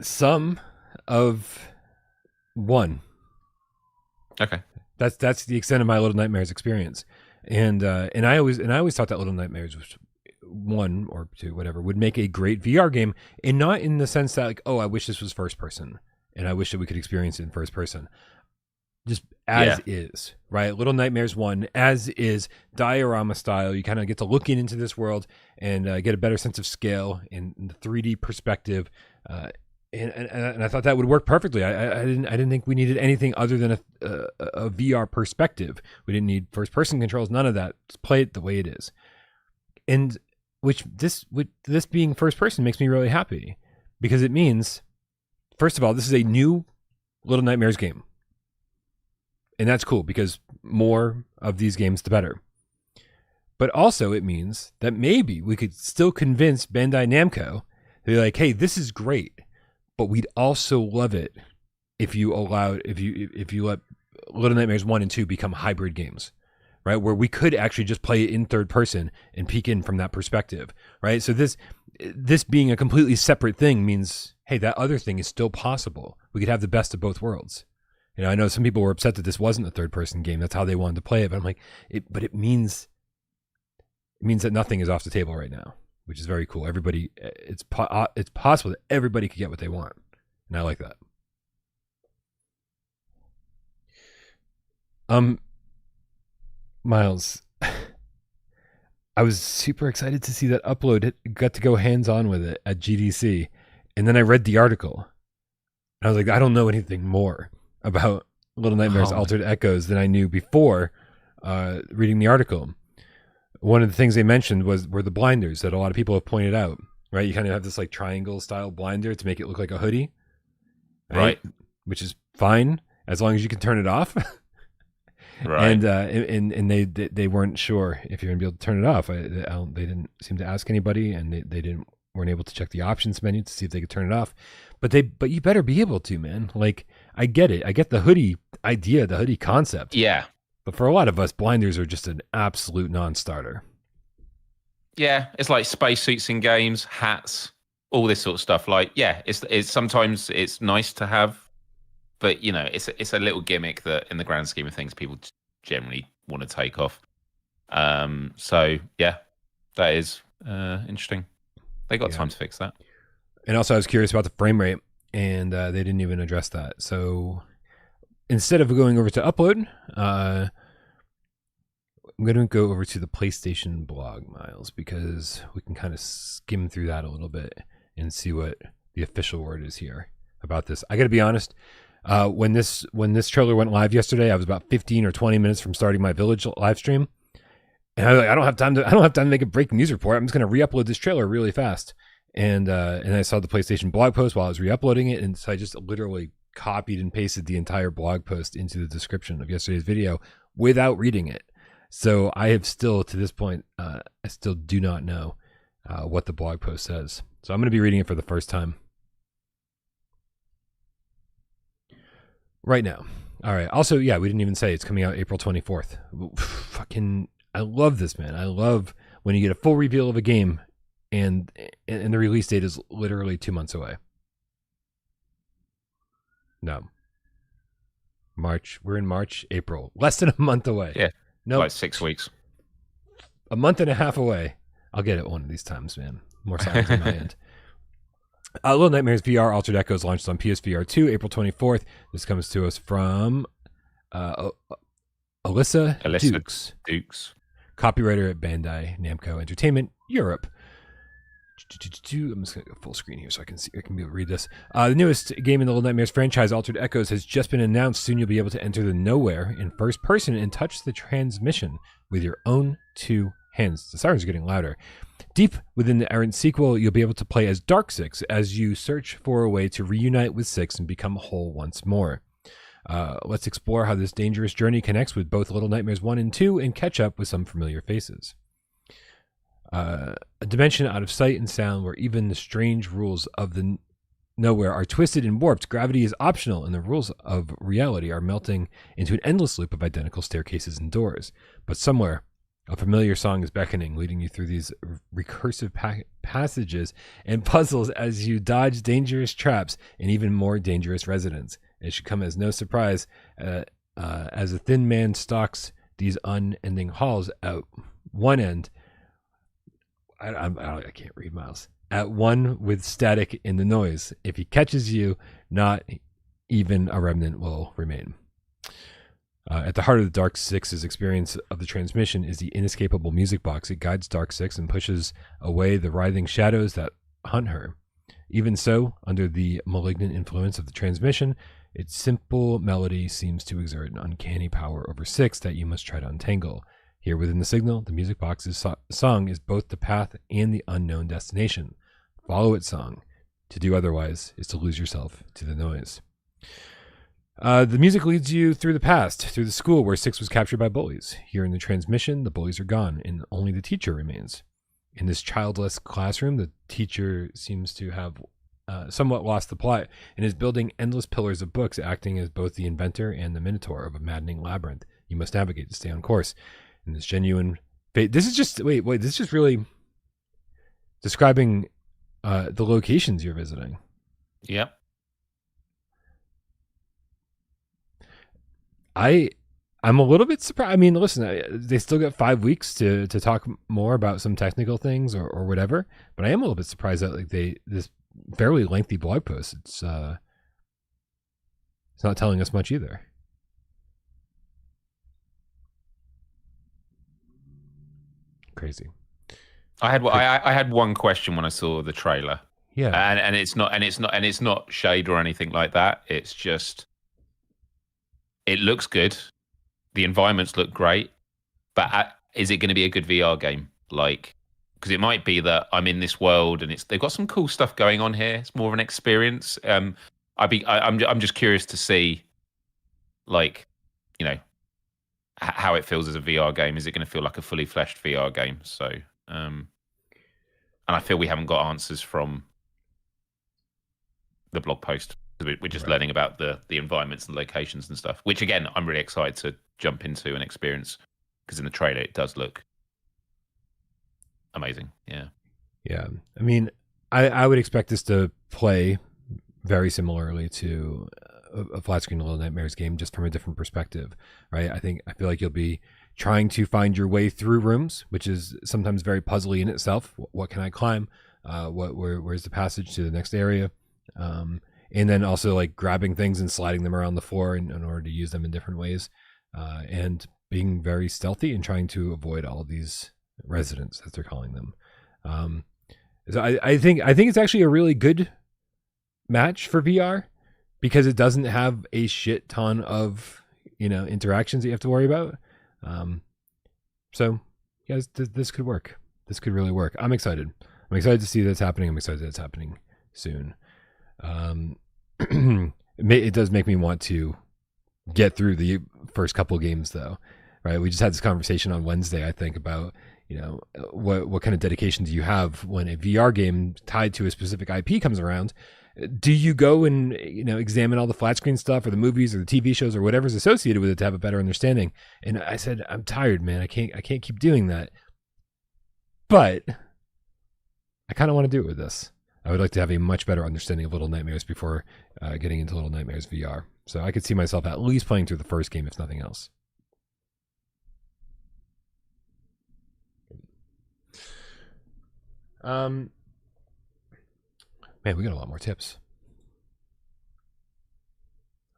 some of one. Okay. That's the extent of my Little Nightmares experience. And I always thought that Little Nightmares was 1 or 2, whatever, would make a great VR game, and not in the sense that like, oh, I wish this was first person, and I wish that we could experience it in first person. Just as is, right? Little Nightmares 1, as is, diorama style. You kind of get to look into this world and get a better sense of scale in the 3D perspective. And I thought that would work perfectly. I didn't think we needed anything other than a VR perspective. We didn't need first person controls, none of that. Just play it the way it is. And with this being first person makes me really happy, because it means, first of all, this is a new Little Nightmares game. And that's cool, because more of these games, the better. But also it means that maybe we could still convince Bandai Namco, they're like, hey, this is great, but we'd also love it if you let Little Nightmares 1 and 2 become hybrid games, right? Where we could actually just play it in third person and peek in from that perspective, right? So this being a completely separate thing means, hey, that other thing is still possible. We could have the best of both worlds. You know, I know some people were upset that this wasn't a third person game. That's how they wanted to play it. But I'm like, it means that nothing is off the table right now. which is very cool. Everybody, it's possible that everybody could get what they want, and I like that. Myles, I was super excited to see that Upload got to go hands-on with it at GDC, and then I read the article, and I was like, I don't know anything more about Little Nightmares Altered Echoes than I knew before reading the article. One of the things they mentioned were the blinders that a lot of people have pointed out, right? You kind of have this like triangle style blinder to make it look like a hoodie, right? Which is fine as long as you can turn it off. Right. And they weren't sure if you're gonna be able to turn it off. They didn't seem to ask anybody, and they weren't able to check the options menu to see if they could turn it off. But you better be able to, man. Like, I get it. I get the hoodie idea, the hoodie concept. Yeah. But for a lot of us, blinders are just an absolute non-starter. Yeah, it's like spacesuits in games, hats, all this sort of stuff. Like, yeah, it's sometimes it's nice to have, but you know, it's a little gimmick that, in the grand scheme of things, people generally want to take off. So yeah, that is interesting. They got time to fix that. And also, I was curious about the frame rate, and they didn't even address that. So instead of going over to Upload, I'm going to go over to the PlayStation blog, Myles, because we can kind of skim through that a little bit and see what the official word is here about this. I got to be honest. When this trailer went live yesterday, I was about 15 or 20 minutes from starting my Village live stream, and I was like, I don't have time to make a breaking news report. I'm just going to re-upload this trailer really fast. And I saw the PlayStation blog post while I was re-uploading it, and so I just literally copied and pasted the entire blog post into the description of yesterday's video without reading it. So I have still, to this point, I still do not know what the blog post says. So I'm going to be reading it for the first time right now. All right. Also, yeah, we didn't even say it's coming out April 24th. I love this, man. I love when you get a full reveal of a game and the release date is literally 2 months away. No. March. We're in March, April. Less than a month away. Yeah. No. Like 6 weeks. A month and a half away. I'll get it one of these times, man. More silence on my end. Little Nightmares VR Altered Echoes launched on PSVR2 April 24th. This comes to us from Alyssa Dukes, copywriter at Bandai Namco Entertainment Europe. I'm just going to go full screen here so I can be able to read this. The newest game in the Little Nightmares franchise, Altered Echoes, has just been announced. Soon you'll be able to enter the nowhere in first person and touch the transmission with your own two hands. The sirens are getting louder. Deep within the errant sequel, you'll be able to play as Dark Six as you search for a way to reunite with Six and become whole once more. Let's explore how this dangerous journey connects with both Little Nightmares 1 and 2 and catch up with some familiar faces. A dimension out of sight and sound where even the strange rules of the nowhere are twisted and warped. Gravity is optional and the rules of reality are melting into an endless loop of identical staircases and doors. But somewhere, a familiar song is beckoning, leading you through these recursive passages and puzzles as you dodge dangerous traps and even more dangerous residents. It should come as no surprise as a thin man stalks these unending halls at one end. I can't read, Myles. At one with static in the noise. If he catches you, not even a remnant will remain. At the heart of the Dark Six's experience of the transmission is the inescapable music box. It guides Dark Six and pushes away the writhing shadows that hunt her. Even so, under the malignant influence of the transmission, its simple melody seems to exert an uncanny power over Six that you must try to untangle. Here within the signal, the music box's song is both the path and the unknown destination. Follow its song. To do otherwise is to lose yourself to the noise. The music leads you through the past, through the school where Six was captured by bullies. Here in the transmission, the bullies are gone, and only the teacher remains. In this childless classroom, the teacher seems to have somewhat lost the plot and is building endless pillars of books, acting as both the inventor and the minotaur of a maddening labyrinth you must navigate to stay on course. In this genuine fate, this is just this is just really describing the locations you're visiting. Yep. I I'm a little bit surprised. I mean, listen, they still got 5 weeks to talk more about some technical things or whatever. But I am a little bit surprised that like this fairly lengthy blog post. It's not telling us much either. Crazy. I had one question when I saw the trailer. Yeah, and it's not shade or anything like that. It's just it looks good. The environments look great, but is it going to be a good VR game? Like, because it might be that I'm in this world and they've got some cool stuff going on here. It's more of an experience. I'm just curious to see, like, you know, how it feels as a VR game. Is it going to feel like a fully fleshed VR game? So, and I feel we haven't got answers from the blog post. We're just learning about the environments and locations and stuff, which again, I'm really excited to jump into and experience, because in the trailer it does look amazing. Yeah. I mean, I would expect this to play very similarly to a flat screen Little Nightmares game, just from a different perspective, right? I feel like you'll be trying to find your way through rooms, which is sometimes very puzzly in itself. What can I climb? Where's the passage to the next area? And then also like grabbing things and sliding them around the floor in order to use them in different ways, and being very stealthy and trying to avoid all of these residents, as they're calling them. So I think it's actually a really good match for VR, because it doesn't have a shit ton of interactions that you have to worry about. So guys, this could work. This could really work. I'm excited. I'm excited to see that's happening. I'm excited that it's happening soon. It does make me want to get through the first couple games, though, right? We just had this conversation on Wednesday, I think, about what kind of dedication do you have when a VR game tied to a specific IP comes around? Do you go and examine all the flat screen stuff or the movies or the TV shows or whatever's associated with it to have a better understanding? And I said, I'm tired, man. I can't keep doing that. But I kind of want to do it with this. I would like to have a much better understanding of Little Nightmares before getting into Little Nightmares VR. So I could see myself at least playing through the first game, if nothing else. Man, we got a lot more tips.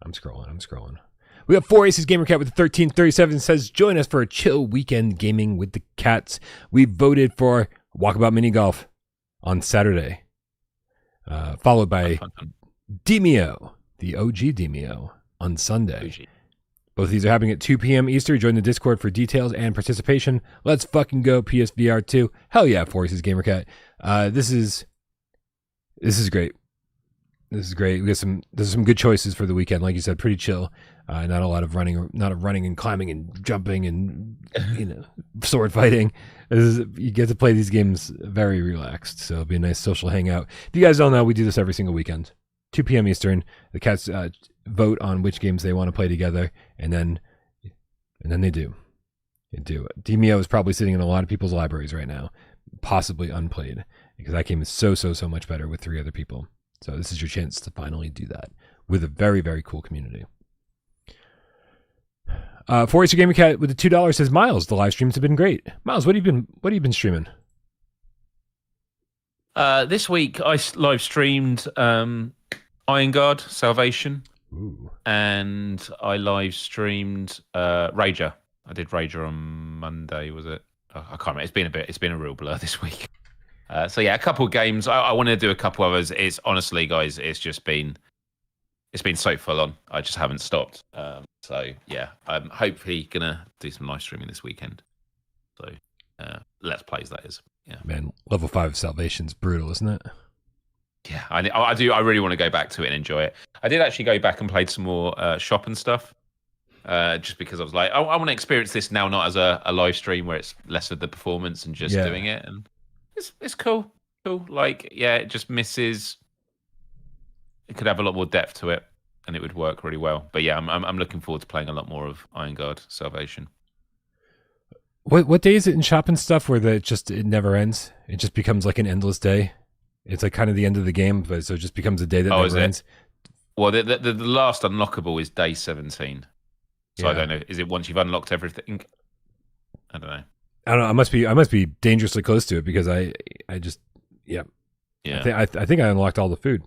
I'm scrolling. We got 4 Aces Gamer Cat with the 1337 says, join us for a chill weekend gaming with the cats. We voted for Walkabout Mini Golf on Saturday. Followed by Demio, the OG Demio, on Sunday. OG. Both of these are happening at 2 p.m. Eastern. Join the Discord for details and participation. Let's fucking go, PSVR2. Hell yeah, 4 Aces Gamer Cat. This is great. This is great. There's some good choices for the weekend. Like you said, pretty chill. Not a lot of running and climbing and jumping and sword fighting. You get to play these games very relaxed. So it'll be a nice social hangout. If you guys don't know, we do this every single weekend, 2 p.m. Eastern. The cats vote on which games they want to play together, and then they do. Demio is probably sitting in a lot of people's libraries right now, possibly unplayed, because that game is so much better with 3 other people. So this is your chance to finally do that with a very, very cool community. 4 Gamer Cat with the $2 says, Myles, the live streams have been great. Myles, what have you been streaming? This week I live streamed Iron Guard Salvation. Ooh. And I live streamed Rager. I did Rager on Monday, was it? I can't remember. It's been a real blur this week. So yeah, a couple of games. I want to do a couple others. It's honestly, guys, it's been so full on. I just haven't stopped. So yeah, I'm hopefully gonna do some live streaming this weekend. So Let's Plays, that is. Yeah. Man, level 5 Salvation's brutal, isn't it? Yeah, I do. I really want to go back to it and enjoy it. I did actually go back and played some more shop and stuff. Just because I was like, I want to experience this now, not as a live stream where it's less of the performance and just doing it. And it's cool. Like, yeah, it just misses. It could have a lot more depth to it, and it would work really well. But yeah, I'm looking forward to playing a lot more of Iron Guard Salvation. What day is it in shop and stuff where it never ends? It just becomes like an endless day. It's like kind of the end of the game, but so it just becomes a day that never ends. Well, the last unlockable is day 17. So I don't know. Is it once you've unlocked everything? I don't know. I don't know. I must be dangerously close to it because I just yeah. I think I unlocked all the food.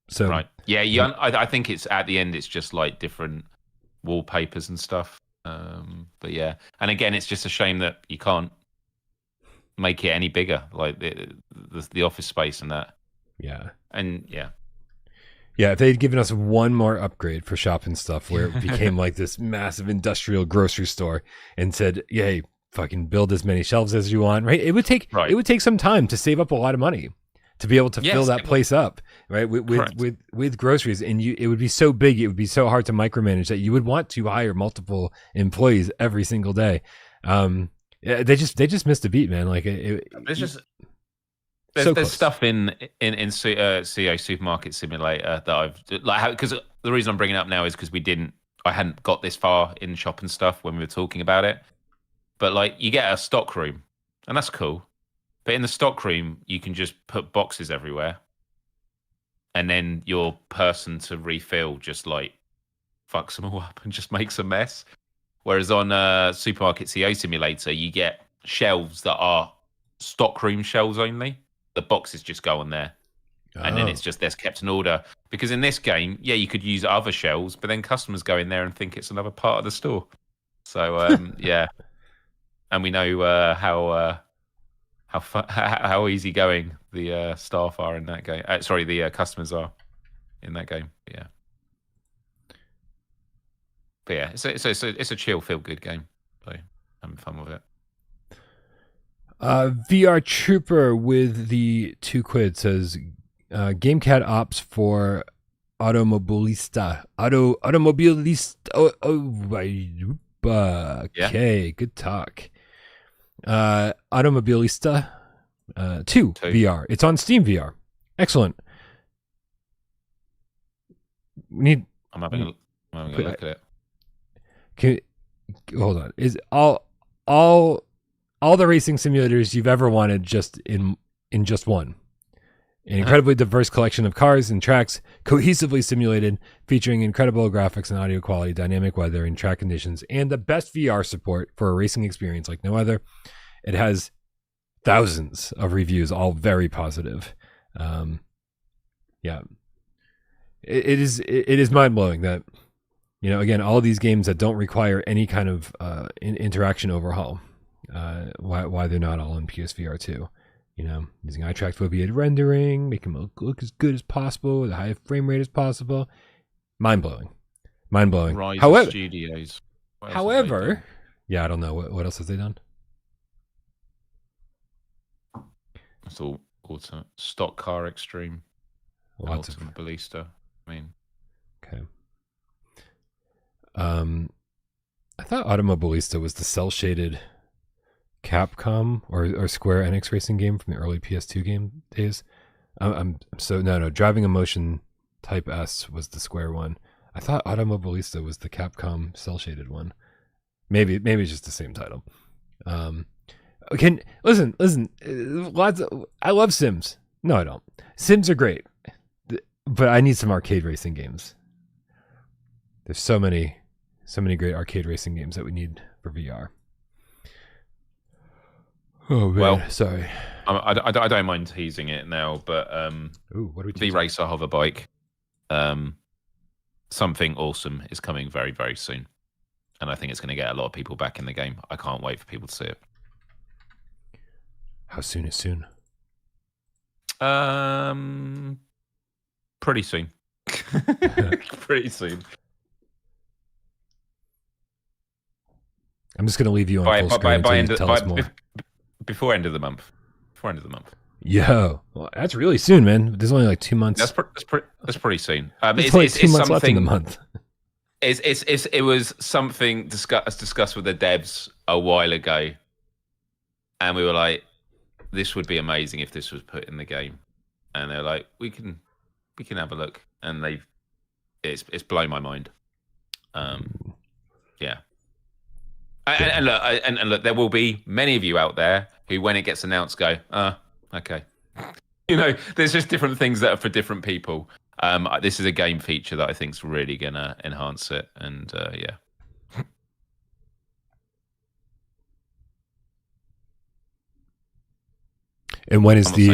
So right, yeah. I think it's at the end. It's just like different wallpapers and stuff. But yeah, and again, it's just a shame that you can't make it any bigger, like the office space and that. Yeah, and yeah. Yeah, if they'd given us one more upgrade for shop and stuff where it became like this massive industrial grocery store and said, "Yay, fucking build as many shelves as you want," right? It would take some time to save up a lot of money to be able to fill that place up, right? With groceries, and it would be so big, it would be so hard to micromanage that you would want to hire multiple employees every single day. Yeah, they just missed a beat, man. Like there's stuff in CO Supermarket Simulator that I've like, because the reason I'm bringing it up now is because I hadn't got this far in shop and stuff when we were talking about it. But like, you get a stock room, and that's cool. But in the stock room, you can just put boxes everywhere, and then your person to refill just like fucks them all up and just makes a mess. Whereas on Supermarket CO Simulator, you get shelves that are stockroom shelves only. The boxes just go on there, and then it's just there's kept in order. Because in this game, yeah, you could use other shelves, but then customers go in there and think it's another part of the store. So yeah, and we know how easygoing the staff are in that game. Sorry, the customers are in that game. But yeah, it's a chill, feel good game. So having fun with it. VR Trooper with the £2 says GameCat ops for Automobilista. Automobilista. Okay, good talk. Automobilista 2 VR. It's on Steam VR. Excellent. I'm having a look at it. Hold on. Is all the racing simulators you've ever wanted just in just one. An incredibly diverse collection of cars and tracks, cohesively simulated, featuring incredible graphics and audio quality, dynamic weather and track conditions, and the best VR support for a racing experience like no other. It has thousands of reviews, all very positive. Yeah. It is mind-blowing that, you know, again, all these games that don't require any kind of interaction overhaul, why they're not all on PSVR2. You know, using eye-tracked foveated rendering, making them look as good as possible, with the highest frame rate as possible. Mind-blowing. Rise Studios. However, yeah, I don't know. What else have they done? It's all stock car extreme. Lots of Automobilista. I mean, okay. I thought Automobilista was the cel-shaded Capcom or Square Enix racing game from the early PS2 game days. No. Driving Emotion Type S was the Square one. I thought Automobilista was the Capcom cel-shaded one. Maybe it's just the same title. Listen. I love Sims. No, I don't. Sims are great, but I need some arcade racing games. There's so many great arcade racing games that we need for VR. Oh man, well, sorry. I don't mind teasing it now, but what do we the Racer hover bike, something awesome is coming very, very soon, and I think it's going to get a lot of people back in the game. I can't wait for people to see it. How soon is soon? Pretty soon. Pretty soon. I'm just going to leave you on full screen until you tell us more. Before end of the month. Yo, well, that's really soon, man. There's only like 2 months. That's pretty soon. It's only 2 months left in the month. It was something discussed with the devs a while ago, and we were like, "This would be amazing if this was put in the game." And they're like, "We can have a look," and it's blown my mind. Yeah. And look, there will be many of you out there who, when it gets announced, go, okay. You know, there's just different things that are for different people. This is a game feature that I think is really going to enhance it. And yeah. And when is the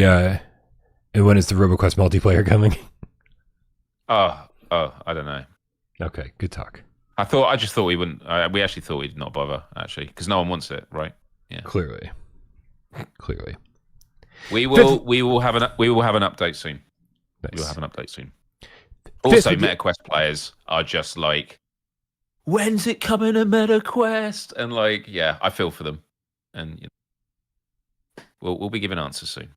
RoboQuest multiplayer coming? Oh, I don't know. Okay, good talk. I just thought we wouldn't. We actually thought we'd not bother actually, because no one wants it, right? Yeah. Clearly. We will have an update soon. Nice. We will have an update soon. Also, MetaQuest players are just like, when's it coming to MetaQuest? And like, yeah, I feel for them, and you know, we'll be giving answers soon.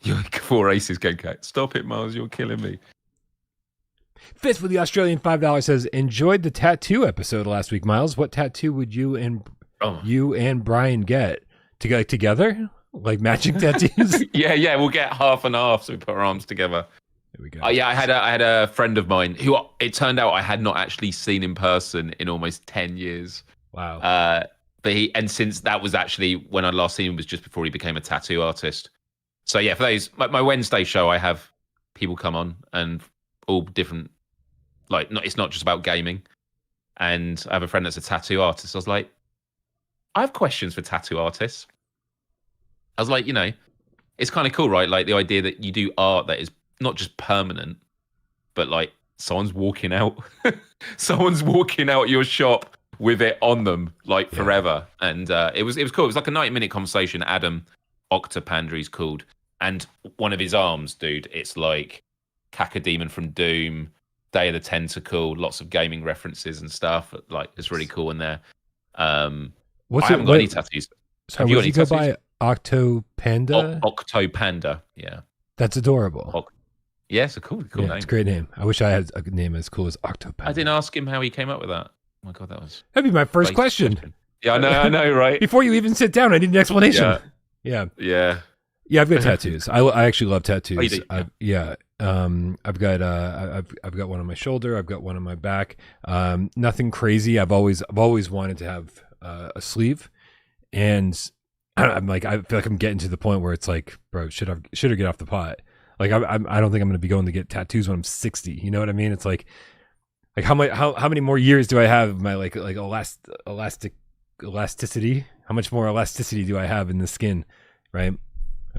You're 4 aces, Gencat. Stop it, Myles. You're killing me. Fifth with the Australian $5 says, enjoyed the tattoo episode last week, Myles. What tattoo would you and Brian get together? Like matching tattoos? yeah, we'll get half and half, so we put our arms together. There we go. Yeah, I had a friend of mine who it turned out I had not actually seen in person in almost 10 years. Wow. But since that was actually when I last seen him was just before he became a tattoo artist. So yeah, for those my Wednesday show, I have people come on and all different. It's not just about gaming. And I have a friend that's a tattoo artist. I was like, I have questions for tattoo artists. I was like, you know, it's kind of cool, right? Like the idea that you do art that is not just permanent, but like someone's walking out your shop with it on them like forever. And it was cool. It was like a 90-minute conversation. Adam Octopandry he's called. And one of his arms, dude, it's like Cacodemon from Doom, Day of the Tentacle, lots of gaming references and stuff. Like it's really cool in there. I haven't got any tattoos. So have you got any tattoos? Go by Octopanda? Octopanda, yeah. That's adorable. Yeah, it's a cool name. It's a great name. I wish I had a name as cool as Octopanda. I didn't ask him how he came up with that. Oh my god, that'd be my first question. Yeah, I know, right? Before you even sit down, I need an explanation. Yeah. Yeah, I've got tattoos. I actually love tattoos. Oh, you do? I've got one on my shoulder. I've got one on my back. Nothing crazy. I've always wanted to have a sleeve, and I'm like, I feel like I'm getting to the point where it's like, bro, should I get off the pot? Like, I don't think I'm going to be going to get tattoos when I'm 60. You know what I mean? It's like how many more years do I have of my like elasticity? How much more elasticity do I have in the skin? Right.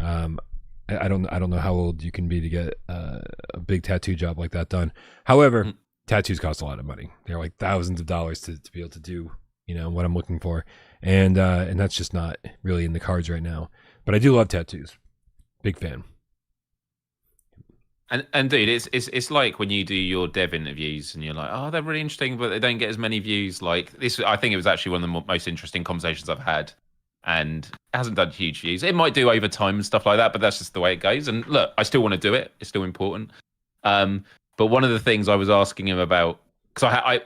I don't know how old you can be to get a big tattoo job like that done. However, tattoos cost a lot of money. They're like thousands of dollars to be able to do, you know, what I'm looking for. And that's just not really in the cards right now. But I do love tattoos. Big fan. And dude, it's like when you do your dev interviews and you're like, oh, they're really interesting, but they don't get as many views. Like this, I think it was actually one of the most interesting conversations I've had. And it hasn't done huge views. It might do over time and stuff like that, but that's just the way it goes. And look, I still want to do it. It's still important. But one of the things I was asking him about, because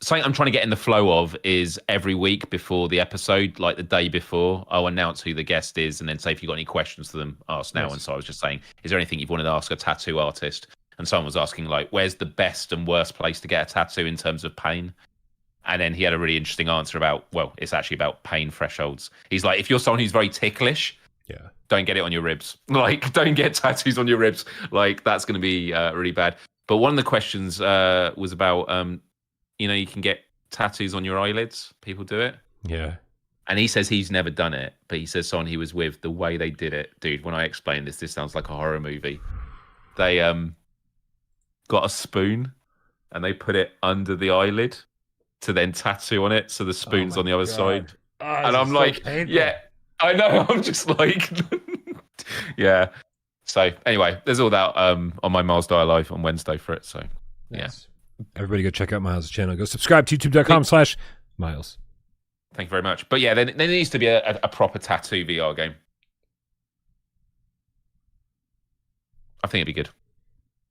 something I'm trying to get in the flow of is every week before the episode, like the day before, I'll announce who the guest is and then say if you've got any questions for them, ask now. Yes. And so I was just saying, is there anything you've wanted to ask a tattoo artist? And someone was asking, like, where's the best and worst place to get a tattoo in terms of pain? And then he had a really interesting answer about, well, it's actually about pain thresholds. He's like, if you're someone who's very ticklish, don't get it on your ribs. Like, don't get tattoos on your ribs. Like, that's going to be really bad. But one of the questions was about, you know, you can get tattoos on your eyelids. People do it. Yeah. And he says he's never done it, but he says someone he was with, the way they did it, dude, when I explain this sounds like a horror movie. They got a spoon and they put it under the eyelid to then tattoo on it, so the spoon's on the other side. Oh, and I'm like, painful. Yeah, I know. I'm just like, yeah. So anyway, there's all that on my Myles Die Live on Wednesday for it. So yes. Yeah, everybody go check out Myles' channel. Go subscribe to youtube.com/Myles. Thank you very much. But yeah, there needs to be a proper tattoo VR game. I think it'd be good.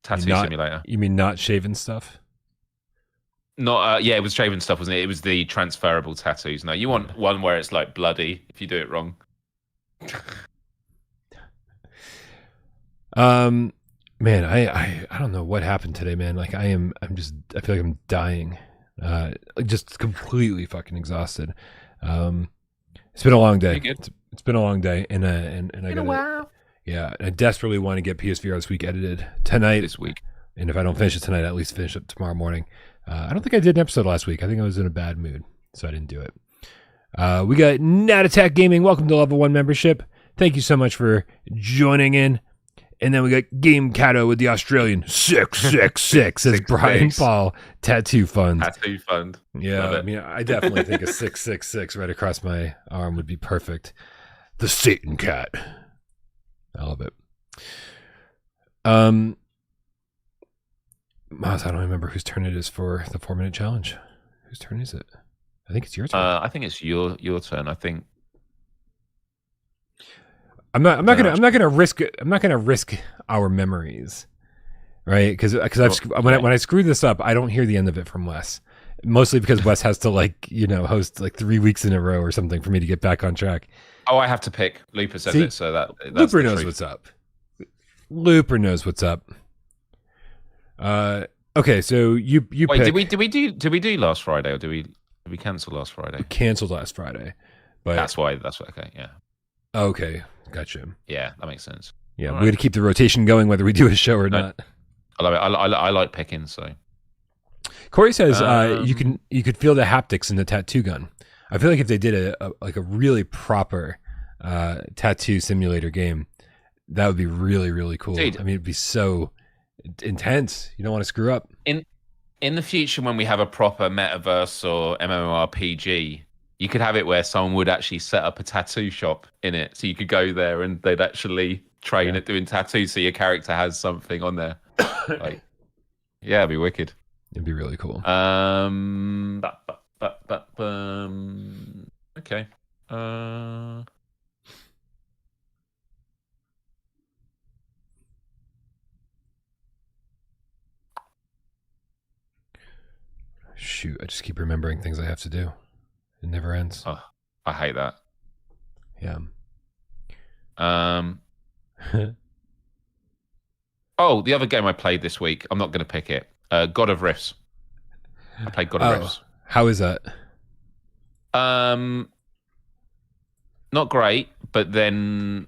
Tattoo simulator. You mean not shaven stuff? Not it was shaven stuff, wasn't it? It was the transferable tattoos. No, you want one where it's like bloody if you do it wrong. Man, I don't know what happened today, man. Like I feel like I'm dying. Just completely fucking exhausted. It's been a long day. It's been a long day, and I got I desperately want to get PSVR this week edited tonight. This week, and if I don't finish it tonight, at least finish it tomorrow morning. I don't think I did an episode last week. I think I was in a bad mood, so I didn't do it. We got Nat Attack Gaming. Welcome to Level 1 membership. Thank you so much for joining in. And then we got Game Cato with the Australian 666 says Brian Paul Tattoo Fund. Tattoo Fund. Yeah, I mean, I definitely think a 666 right across my arm would be perfect. The Satan Cat. I love it. Miles, I don't remember whose turn it is for the 4-minute challenge. Whose turn is it? I think it's your turn. I think it's your turn. I think. I'm not gonna risk our memories, right? Because when I screw this up, I don't hear the end of it from Wes. Mostly because Wes has to host 3 weeks in a row or something for me to get back on track. Oh, I have to pick. Looper says it, so that's Looper knows what's up. Looper knows what's up. Okay, so you wait. pick. Did we do last Friday, or did we cancel last Friday? We canceled last Friday, but that's why. Okay, yeah. Okay, gotcha. Yeah, that makes sense. Yeah, we're gonna keep the rotation going whether we do a show or not. I love it. I like picking. So Corey says you could feel the haptics in the tattoo gun. I feel like if they did a really proper tattoo simulator game, that would be really, really cool. Dude, I mean, it'd be so intense. You don't want to screw up. In the future, when we have a proper metaverse or MMORPG, you could have it where someone would actually set up a tattoo shop in it, so you could go there and they'd actually train at doing tattoos, so your character has something on there. Yeah, it'd be wicked. It'd be really cool. Okay. Shoot, I just keep remembering things I have to do. It never ends. Oh, I hate that. Yeah. Oh, the other game I played this week, I'm not going to pick it. God of Rifts. I played God of Rifts. How is that? Not great, but then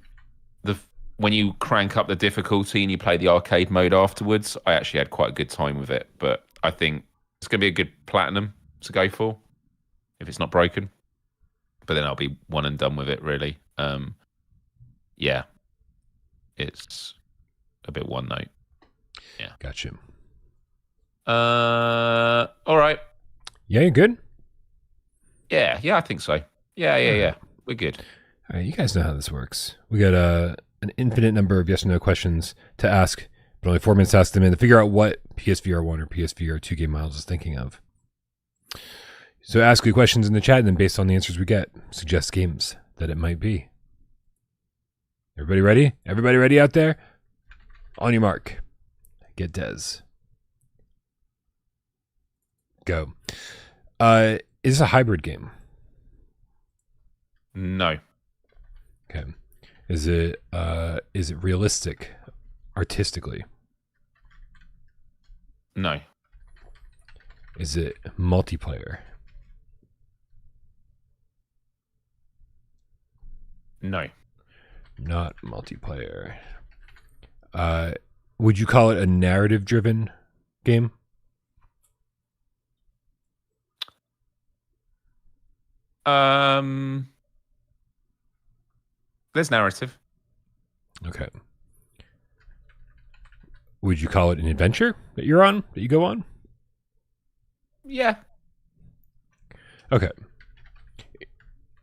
when you crank up the difficulty and you play the arcade mode afterwards, I actually had quite a good time with it. But I think it's going to be a good platinum to go for if it's not broken. But then I'll be one and done with it, really. Yeah. It's a bit one note. Yeah. Gotcha. All right. Yeah, you're good? Yeah, I think so. Yeah. We're good. All right, you guys know how this works. We got an infinite number of yes or no questions to ask, but only 4 minutes to ask them in to figure out what PSVR1 or PSVR2 game Miles is thinking of. So ask your questions in the chat, and then based on the answers we get, suggest games that it might be. Everybody ready? Everybody ready out there? On your mark. Get Dez. Go. Is this a hybrid game? No. Okay. Is it realistic artistically? No. Is it multiplayer? No. Not multiplayer. Would you call it a narrative-driven game? There's narrative. Okay. Would you call it an adventure that you're on, that you go on? Yeah. Okay.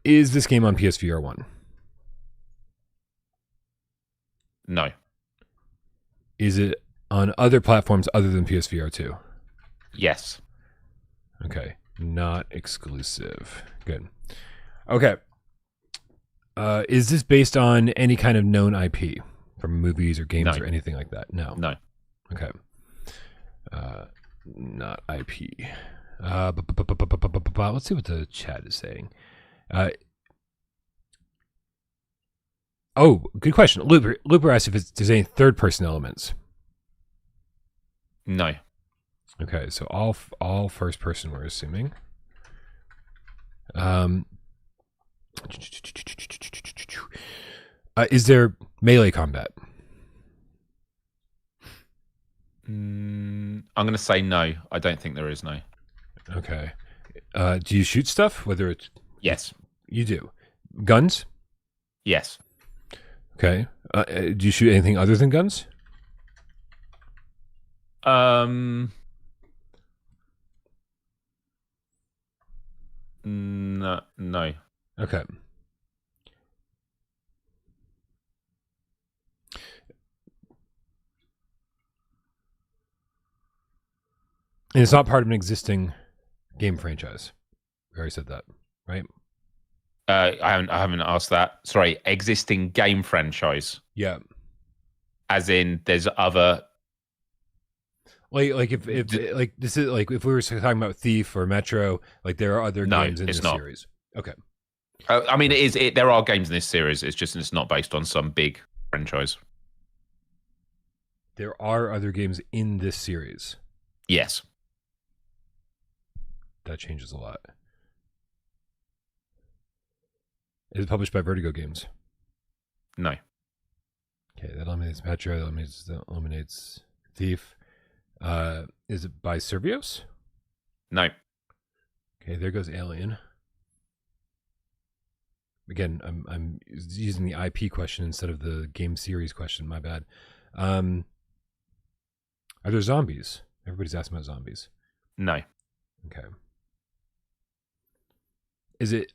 Is this game on PSVR 1? No. Is it on other platforms other than PSVR 2? Yes. Okay. Not exclusive. Good. Okay. Is this based on any kind of known IP from movies or games or anything like that? No. No. Okay. Not IP. Let's see what the chat is saying. Oh, good question. Looper asked if there's any third-person elements. No. Okay, so all first-person, we're assuming. Is there melee combat? I'm going to say no. I don't think there is, no. Okay. Do you shoot stuff? Whether it's... Yes. You do. Guns? Yes. Okay. Do you shoot anything other than guns? No, no. Okay. And it's not part of an existing game franchise. We already said that, right? I haven't asked that. Sorry, existing game franchise. Yeah. As in, there's other. Like if like this is like if we were talking about Thief or Metro, like there are other games in this series. Okay. I mean, there are games in this series. It's not based on some big franchise. There are other games in this series. Yes. That changes a lot. Is it published by Vertigo Games? No. Okay, that eliminates Metro. That eliminates Thief. Is it by Servios? No. Okay, there goes Alien. Again, I'm using the IP question instead of the game series question. My bad. Are there zombies? Everybody's asking about zombies. No. Okay.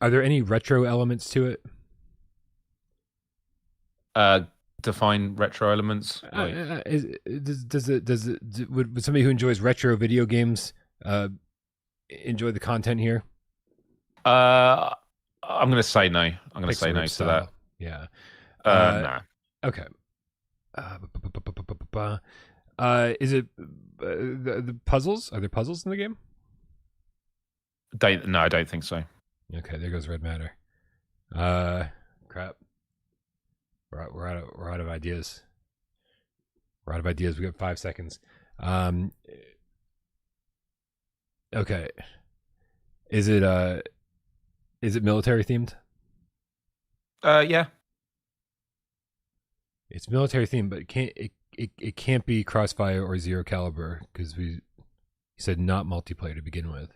Are there any retro elements to it? Define retro elements. Would somebody who enjoys retro video games enjoy the content here? I'm gonna say no. I'm gonna say no to that. Yeah. Nah. Okay. Is it the puzzles? Are there puzzles in the game? No, I don't think so. Okay, there goes Red Matter. Crap. We're out of ideas. We're out of ideas. We got 5 seconds. Okay. Is it military themed? Yeah. It's military themed, but it can't be Crossfire or Zero Caliber because you said not multiplayer to begin with.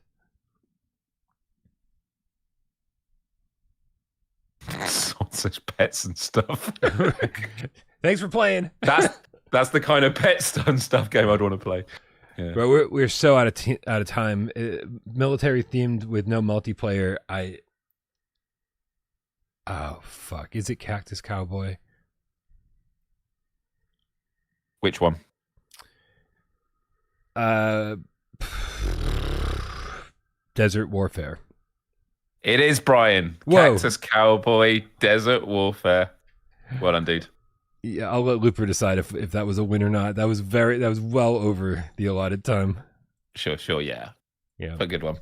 Such pets and stuff. Thanks for playing. That's the kind of pet stuff game I'd want to play. Yeah. Bro, we're so out of time. Military themed with no multiplayer. Oh fuck! Is it Cactus Cowboy? Which one? Desert Warfare. It is, Brian. Whoa. Cactus Cowboy, Desert Warfare. Well done, dude. Yeah, I'll let Looper decide if that was a win or not. That was well over the allotted time. Sure, yeah. Yeah. A good one.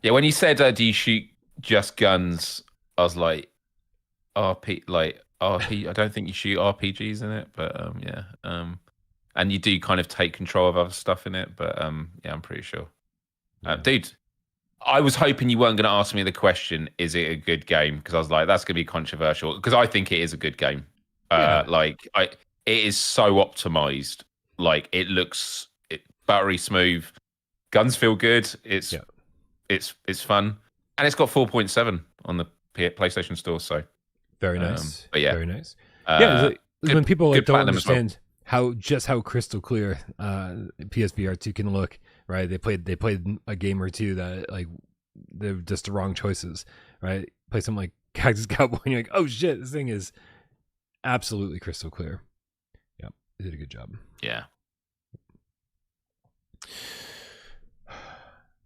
Yeah, when you said, do you shoot just guns, I was like, RP, I don't think you shoot RPGs in it, but yeah. And you do kind of take control of other stuff in it, but yeah, I'm pretty sure. Dude, I was hoping you weren't going to ask me the question, is it a good game? Because I was like, that's going to be controversial. Because I think it is a good game. It is so optimized. Like, it looks buttery smooth. Guns feel good. It's fun. And it's got 4.7 on the PlayStation Store. So very nice. But yeah. Very nice. When people don't understand how crystal clear PSVR2 can look, right? They played a game or two that like they're just the wrong choices, right? Play something like Cactus Cowboy and you're like, oh shit, this thing is absolutely crystal clear. Yeah, they did a good job. Yeah.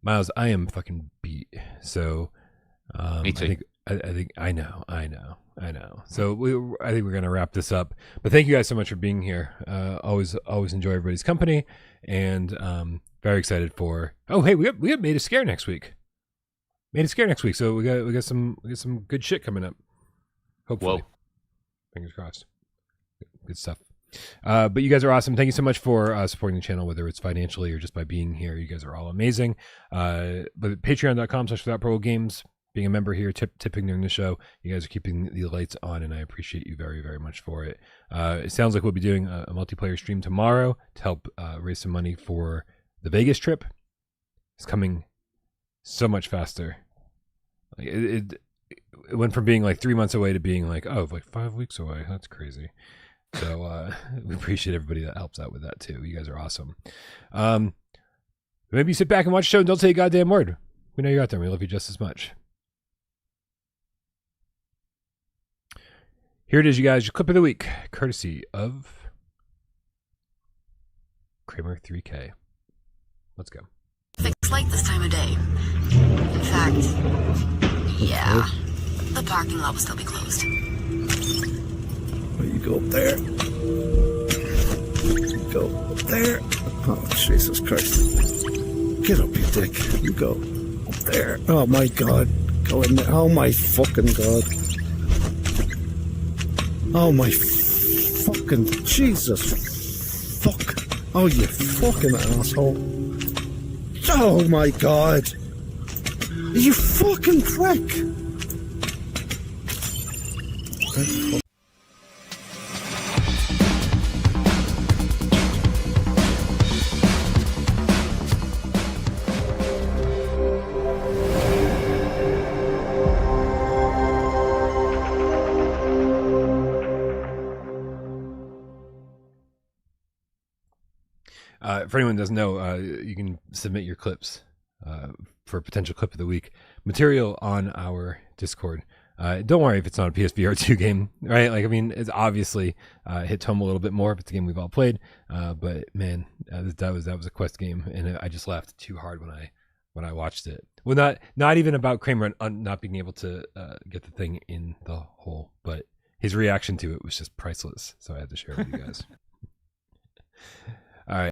Myles, I am fucking beat. So me too. I know. So I think we're gonna wrap this up. But thank you guys so much for being here. Always enjoy everybody's company, and very excited for. Oh hey, we got Made a Scare next week. So we got some good shit coming up. Hopefully, whoa. Fingers crossed. Good stuff. But you guys are awesome. Thank you so much for supporting the channel, whether it's financially or just by being here. You guys are all amazing. But patreon.com/Parole Games. Being a member here, tipping during the show, you guys are keeping the lights on, and I appreciate you very, very much for it. It sounds like we'll be doing a multiplayer stream tomorrow to help raise some money for the Vegas trip. It's coming so much faster. it went from being like 3 months away to being like, oh, like 5 weeks away. That's crazy. So we appreciate everybody that helps out with that too. You guys are awesome. Maybe sit back and watch the show and don't say a goddamn word. We know you're out there. We love you just as much. Here it is, you guys. Your clip of the week, courtesy of Kramer 3K. Let's go. It's like this time of day. In fact, yeah, the parking lot will still be closed. You go up there. You go up there. Oh, Jesus Christ. Get up, you dick. You go up there. Oh, my God. Go in there. Oh, my fucking God. Oh, my fucking Jesus. Fuck. Oh, you fucking asshole. Oh, my God. You fucking prick. For anyone who doesn't know, you can submit your clips for a potential clip of the week material on our Discord. Don't worry if it's not a PSVR2 game, right? Like, I mean, it's obviously hits home a little bit more if it's a game we've all played. But man, that was a Quest game, and I just laughed too hard when I watched it. Well, not even about Kramer not being able to get the thing in the hole, but his reaction to it was just priceless. So I had to share it with you guys.